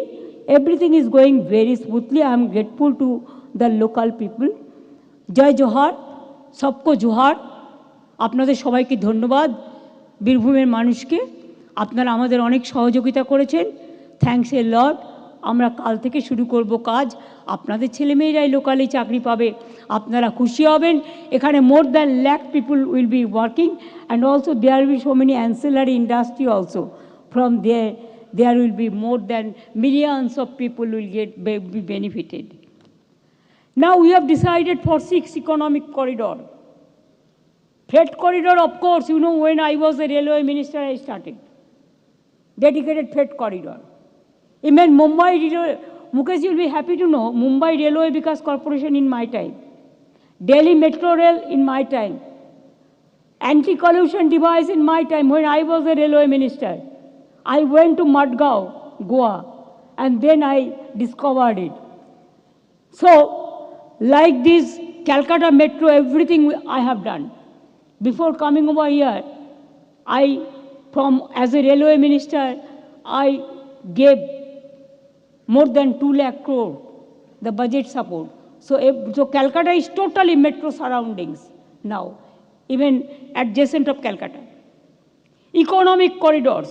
Everything is going very smoothly. I am grateful to the local people. Jai Johar, sabko Johar. আপনাদের সবাইকে ধন্যবাদ বীরভূমের মানুষকে আপনারা আমাদের অনেক সহযোগিতা করেছেন থ্যাঙ্কস এ লট আমরা কাল থেকে শুরু করব কাজ আপনাদের ছেলেমেয়েরাই লোকালি চাকরি পাবে আপনারা খুশি হবেন এখানে more than lakh people will be working and also there will so many ancillary industry also from there will be more than millions of people will be benefited. Now we have decided for 6 economic corridor. Freight corridor, of course, you know, when I was a railway minister, I started. Dedicated freight corridor. Even Mumbai Railway, Mukesh, you will be happy to know, Mumbai Railway Vikas Corporation in my time. Delhi Metro Rail in my time. Anti-collusion device in my time when I was a railway minister. I went to Madgaon, Goa, and then I discovered it. So, like this, Calcutta Metro, everything I have done. Before coming over here, as a railway minister, I gave more than 2 lakh crore, the budget support. So Calcutta is totally metro surroundings now, even adjacent of Calcutta. Economic corridors.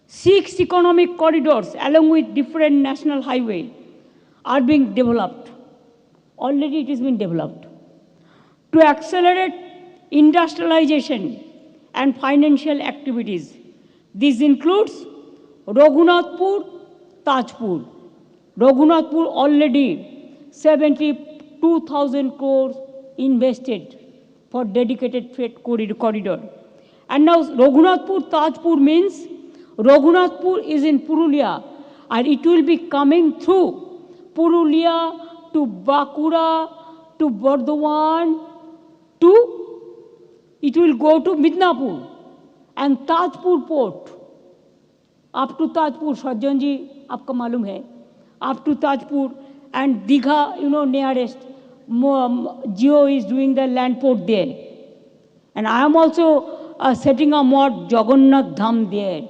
6 economic corridors along with different national highway are being developed. Already it has been developed. To accelerate industrialization and financial activities. This includes Raghunathpur, Tajpur. Raghunathpur already 72,000 crores invested for dedicated freight corridor. And now Raghunathpur, Tajpur means Raghunathpur is in Purulia and it will be coming through Purulia to Bakura to Bardhaman to it will go to Midnapur and Tajpur port. Up to Tajpur, Sajjan ji, aapka malum hai. Up to Tajpur and Digha, you know, nearest. Jio is doing the land port there. And I am also setting a more Jagannath Dham there.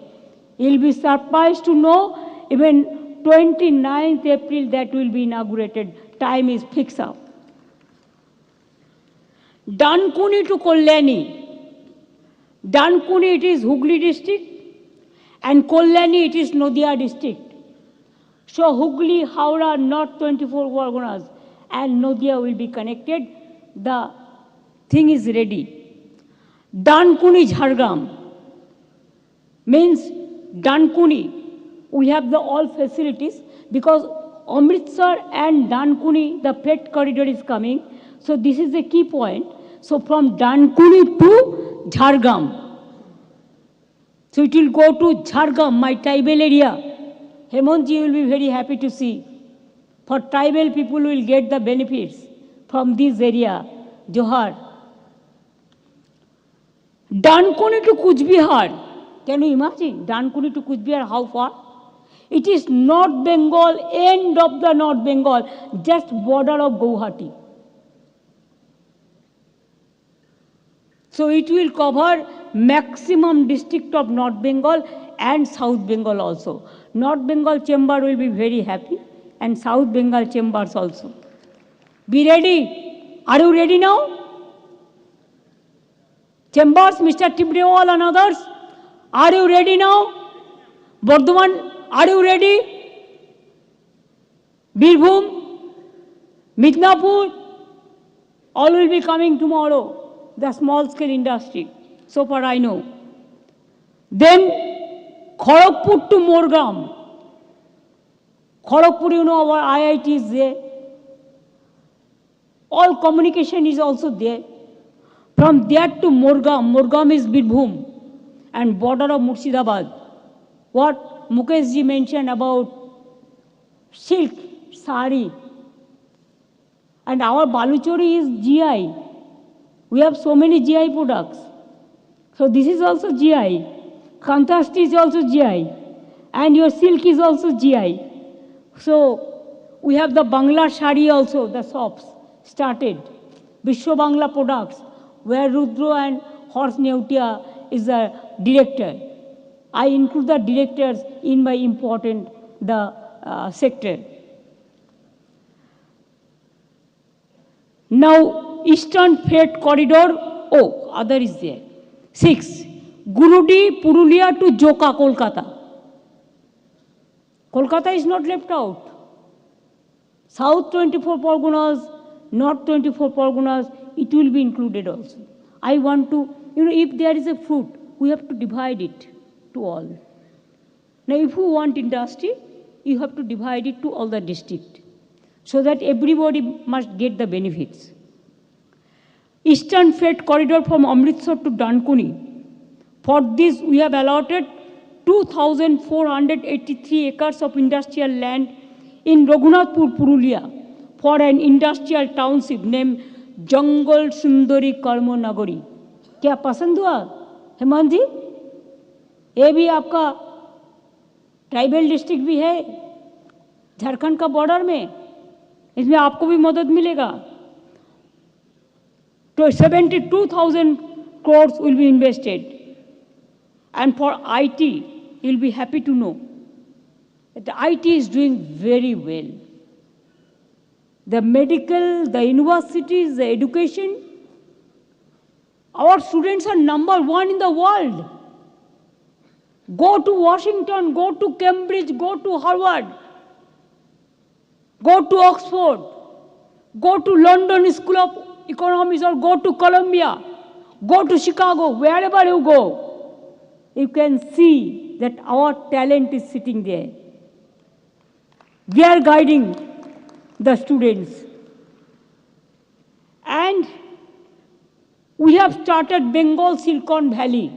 You'll be surprised to know even 29th April that will be inaugurated. Time is fixed up. Dankuni to Kalyani. Dankuni it is Hooghly district and Kalyani it is Nadia district. So Hooghly, Howrah, North 24 Parganas and Nadia will be connected. The thing is ready. Dankuni Jhargram means Dankuni. We have all facilities because Amritsar and Dankuni, the freight corridor is coming. So this is a key point. So from Dankuni to Jhargram. So it will go to Jhargram, my tribal area. Hemantji will be very happy to see. For tribal people will get the benefits from this area, Johar. Dankuni to Kuch Bihar. Can you imagine? Dankuni to Kuch Bihar, how far? It is North Bengal, end of the North Bengal, just border of Guwahati. So it will cover maximum district of North Bengal and South Bengal also. North Bengal chamber will be very happy and South Bengal chambers also. Be ready. Are you ready now? Chambers, Mr. Tibrewal and others, are you ready now? Bardhaman, are you ready? Birbhum, Midnapur, all will be coming tomorrow. The small scale industry, so far I know. Then Kharagpur to Morgram. Kharagpur, you know, our IIT is there. All communication is also there. From there to Morgam, Morgam is Birbhum and border of Murshidabad. What Mukesh ji mentioned about silk sari. And our Baluchori is GI. We have so many GI products. So this is also GI. Kantashti is also GI. And your silk is also GI. So we have the Bangla Shari also, the shops started. Vishwa Bangla products, where Rudra and Horse Neutia is the director. I include the directors in my important sector. Now, Eastern Freight Corridor, other is there. 6, Gurudi, Purulia to Joka, Kolkata. Kolkata is not left out. South 24 Parganas, North 24 Parganas, it will be included also. I want to, if there is a fruit, we have to divide it to all. Now, if you want industry, you have to divide it to all the district, so that everybody must get the benefits. Eastern Freight Corridor from Amritsar to Dankuni. For this, we have allotted 2,483 acres of industrial land in Raghunathpur, Purulia, for an industrial township named Jungle Sundari Karmo Nagari. क्या पसंद हुआ हेमंत जी? ये भी आपका tribal district भी है झारखंड का border में, इसमें आपको भी मदद मिलेगा. तो 72,000 crores will be invested. And for IT, you'll be happy to know that the IT is doing very well. The medical, the universities, the education, our students are #1 in the world. Go to Washington, go to Cambridge, go to Harvard, go to Oxford, go to London School of Economics, or go to Columbia, go to Chicago, wherever you go, you can see that our talent is sitting there. We are guiding the students. And we have started Bengal Silicon Valley,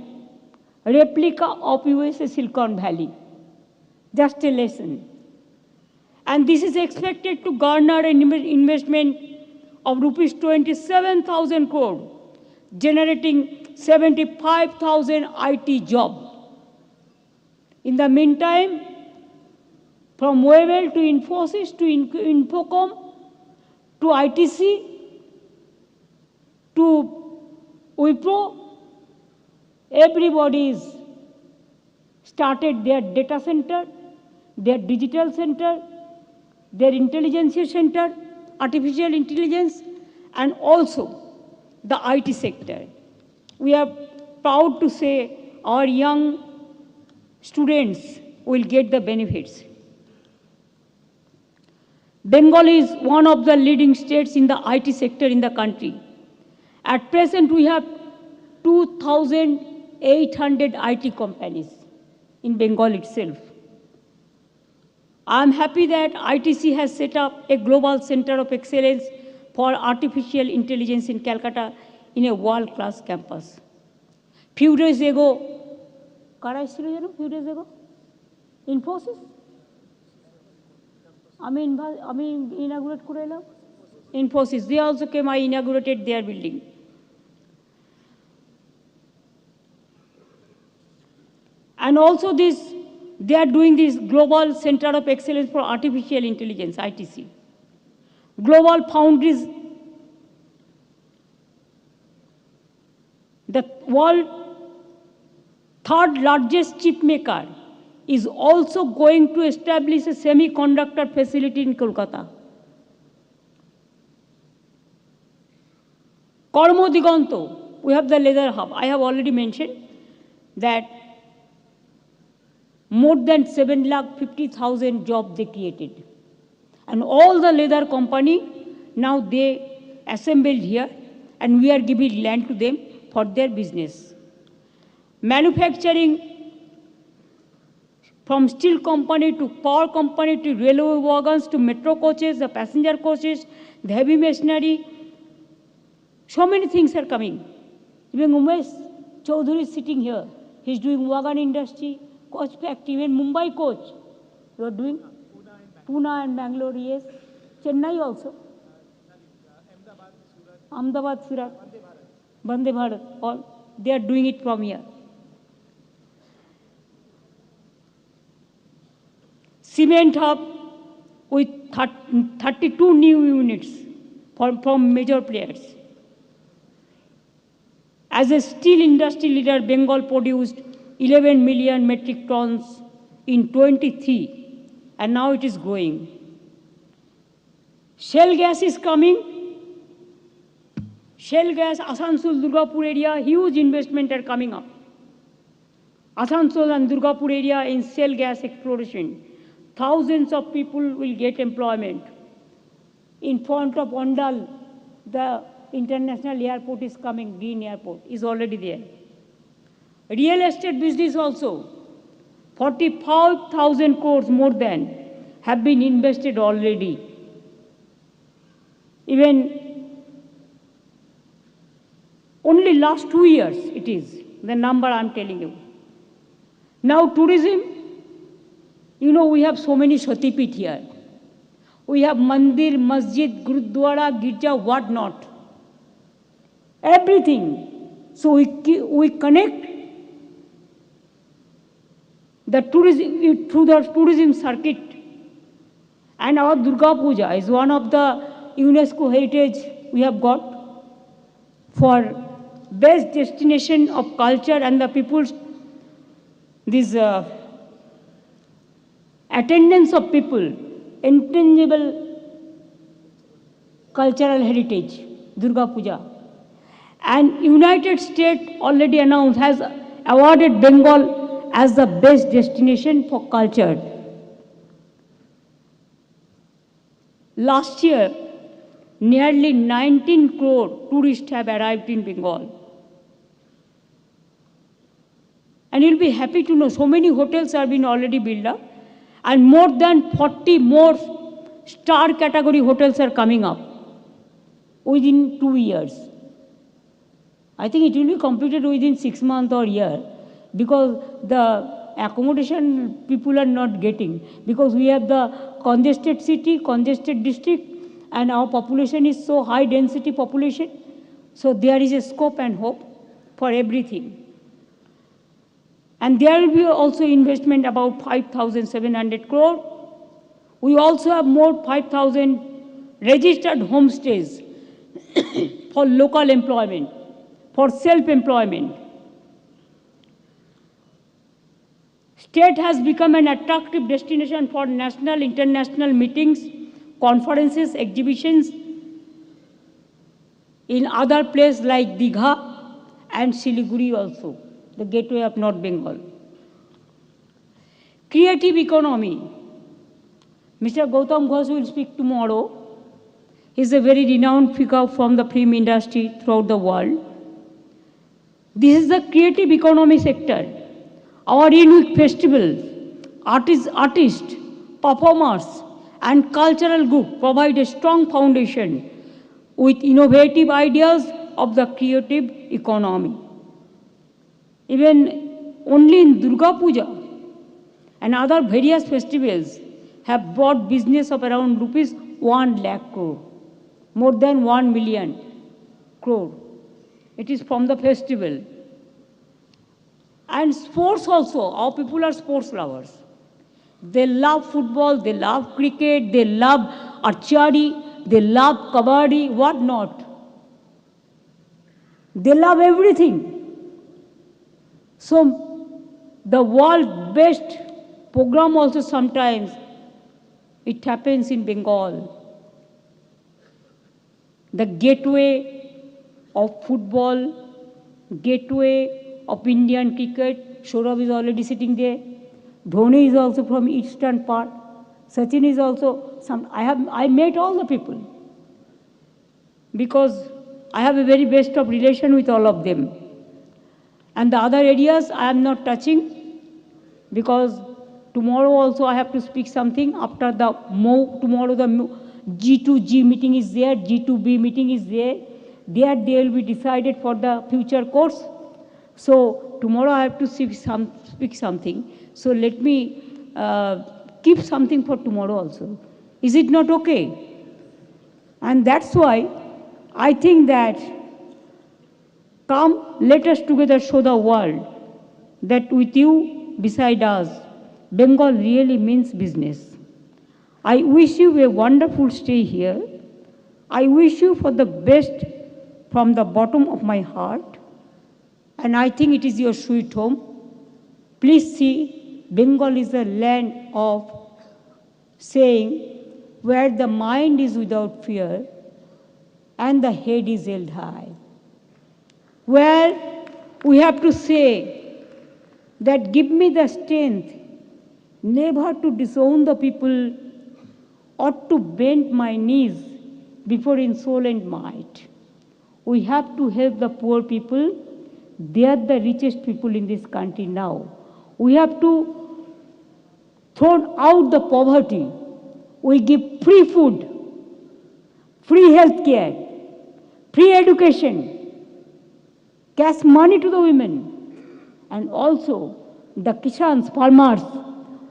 replica of USA Silicon Valley. Just a lesson. And this is expected to garner an investment of rupees 27,000 crore, generating 75,000 IT jobs. In the meantime, from Webel to Infosys to Infocom to ITC to Wipro, everybody's started their data center, their digital center, their intelligence center, artificial intelligence, and also the IT sector. We are proud to say our young students will get the benefits. Bengal is one of the leading states in the IT sector in the country. At present, we have 2,800 IT companies in Bengal itself. I am happy that ITC has set up a global center of excellence for artificial intelligence in Calcutta in a world-class campus. Few days ago, Infosys? I mean, inaugurate Kurela? Infosys, they also came, I inaugurated their building. And also they are doing this Global Center of Excellence for Artificial Intelligence, ITC. Global Foundries, the world third largest chip maker, is also going to establish a semiconductor facility in Kolkata. Kormo Diganto, we have the leather hub. I have already mentioned that more than 750,000 jobs they created. And all the leather company, now they assembled here, and we are giving land to them for their business. Manufacturing, from steel company to power company to railway wagons to metro coaches, the passenger coaches, the heavy machinery, so many things are coming. Even Umesh Chaudhary is sitting here. He's doing wagon industry, coach factory, even Mumbai coach. You are doing? Pune and Bangalore, yes. Chennai also. Ahmedabad, Surat. Vande Bharat. All. They are doing it from here. Cement hub with 32 new units from major players. As a steel industry leader, Bengal produced 11 million metric tons in 23, and now it is growing. Shell gas is coming. Shell gas, Asansol, Durgapur area, huge investment are coming up. Asansol and Durgapur area in shell gas exploration. Thousands of people will get employment. In front of Ondal, the international airport is coming, Green Airport is already there. Real estate business also, 45,000 crores more than have been invested already. Even only last 2 years it is, the number I'm telling you. Now tourism, you know we have so many Shatipit here. We have mandir, masjid, gurudwara, girja, what not. Everything. So we connect the tourism through the tourism circuit. And our Durga Puja is one of the UNESCO heritage we have got for best destination of culture and the people's this attendance of people, intangible cultural heritage, Durga Puja. And United States already announced, has awarded Bengal as the best destination for culture. Last year, nearly 19 crore tourists have arrived in Bengal. And you'll be happy to know so many hotels have been already built up, and more than 40 more star category hotels are coming up within 2 years. I think it will be completed within 6 months or a year, because the accommodation people are not getting, because we have the congested city, congested district, and our population is so high density population. So there is a scope and hope for everything. And there will be also investment about 5,700 crore. We also have more 5,000 registered homestays for local employment, for self-employment. State has become an attractive destination for national, international meetings, conferences, exhibitions in other places like Digha and Siliguri also, the gateway of North Bengal. Creative economy. Mr. Gautam Ghosh will speak tomorrow. He is a very renowned figure from the film industry throughout the world. This is the creative economy sector. Our unique festivals, artists, performers, and cultural group provide a strong foundation with innovative ideas of the creative economy. Even only in Durga Puja and other various festivals have brought business of around rupees 1 lakh crore, more than 1 million crore. It is from the festival. And sports also, our people are sports lovers. They love football, they love cricket, they love archery, they love kabaddi, what not. They love everything. So the world's best program also sometimes, it happens in Bengal. The gateway of football, gateway of Indian cricket, Saurabh is already sitting there. Dhoni is also from eastern part. Sachin is also I met all the people because I have a very best of relation with all of them. And the other areas I am not touching because tomorrow also I have to speak something after the tomorrow the G2G meeting is there, G2B meeting is there. There they will be decided for the future course. So tomorrow I have to speak something. So let me keep something for tomorrow also. Is it not okay? And that's why I think that come, let us together show the world that with you beside us, Bengal really means business. I wish you a wonderful stay here. I wish you for the best from the bottom of my heart. And I think it is your sweet home. Please see, Bengal is a land of saying where the mind is without fear and the head is held high. Where we have to say that give me the strength never to disown the people or to bend my knees before insolent might. We have to help the poor people. They are the richest people in this country now. We have to throw out the poverty. We give free food, free health care, free education, cash money to the women, and also the Kishans, farmers.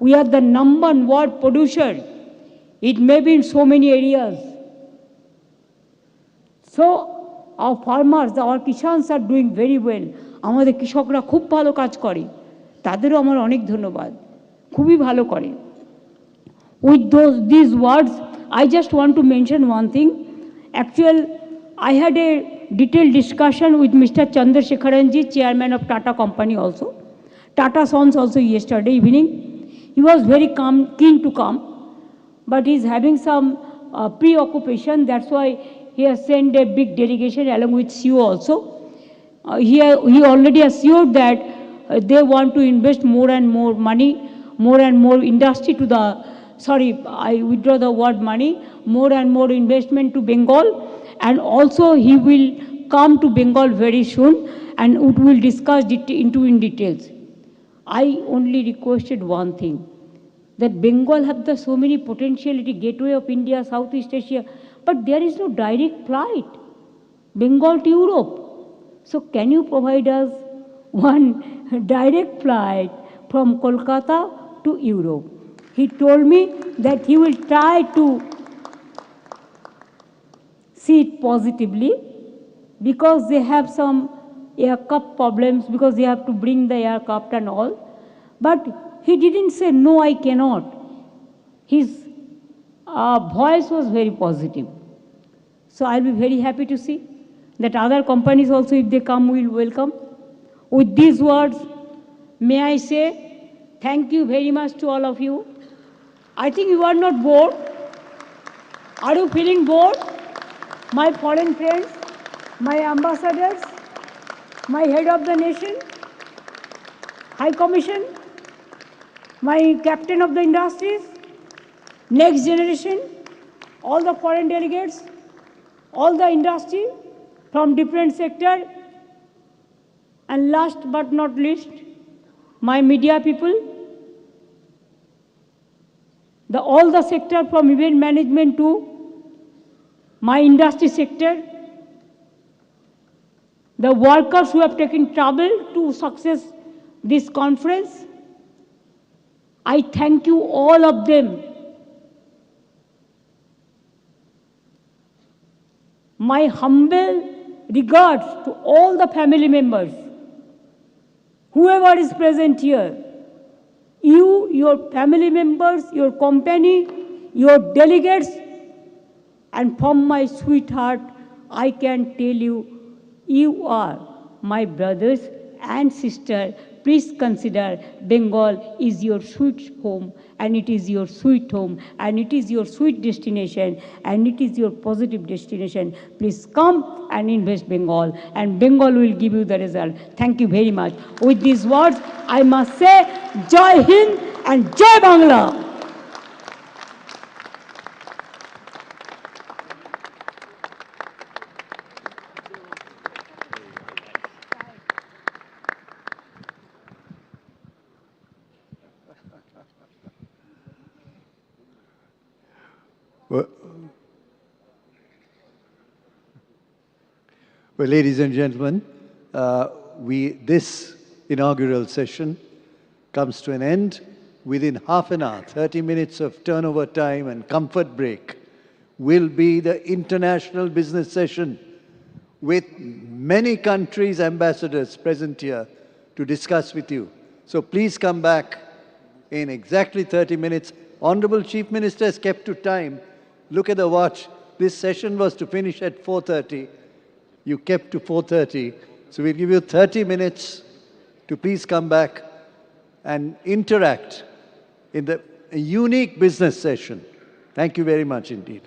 We are the number one world producer. It may be in so many areas. So our farmers, our Kishans are doing very well. আমাদের কৃষকরা খুব ভালো কাজ করে, তাদেরও আমার অনেক ধন্যবাদ, খুবই ভালো করে। With these words, I just want to mention one thing. Actually, I had a detailed discussion with Mr. Chandrasekharanji, chairman of Tata Company also. Tata Sons also yesterday evening. He was very keen to come, but he's having some preoccupation. That's why he has sent a big delegation along with CEO also. He already assured that they want to invest more and more money, more and more industry to the, sorry, I withdraw the word money, more and more investment to Bengal. And also he will come to Bengal very soon and we will discuss in details. I only requested one thing, that Bengal have the so many potentiality, gateway of India, Southeast Asia, but there is no direct flight, Bengal to Europe. So can you provide us one direct flight from Kolkata to Europe? He told me that he will try to see it positively because they have some aircraft problems, because they have to bring the aircraft and all. But he didn't say, no, I cannot. His voice was very positive. So I'll be very happy to see that other companies also, if they come, will welcome. With these words, may I say thank you very much to all of you. I think you are not bored. Are you feeling bored? My foreign friends, my ambassadors, my head of the nation, High Commission, my captain of the industries, next generation, all the foreign delegates, all the industry from different sectors, and last but not least, my media people, all the sector from event management to my industry sector, the workers who have taken trouble to success this conference. I thank you all of them. My humble regards to all the family members, whoever is present here, you, your family members, your company, your delegates, and from my sweetheart, I can tell you, you are my brothers and sisters. Please consider Bengal is your sweet home, and it is your sweet home, and it is your sweet destination, and it is your positive destination. Please come and invest Bengal, and Bengal will give you the result. Thank you very much. With these words, I must say, Jai Hind and Jai Bangla. Well, ladies and gentlemen, this inaugural session comes to an end. within half an hour, 30 minutes of turnover time and comfort break, will be the international business session with many countries' ambassadors present here to discuss with you. So please come back in exactly 30 minutes. Honorable Chief Minister has kept to time. Look at the watch. This session was to finish at 4:30. You kept to 4:30. So we'll give you 30 minutes to please come back and interact in the unique business session. Thank you very much indeed.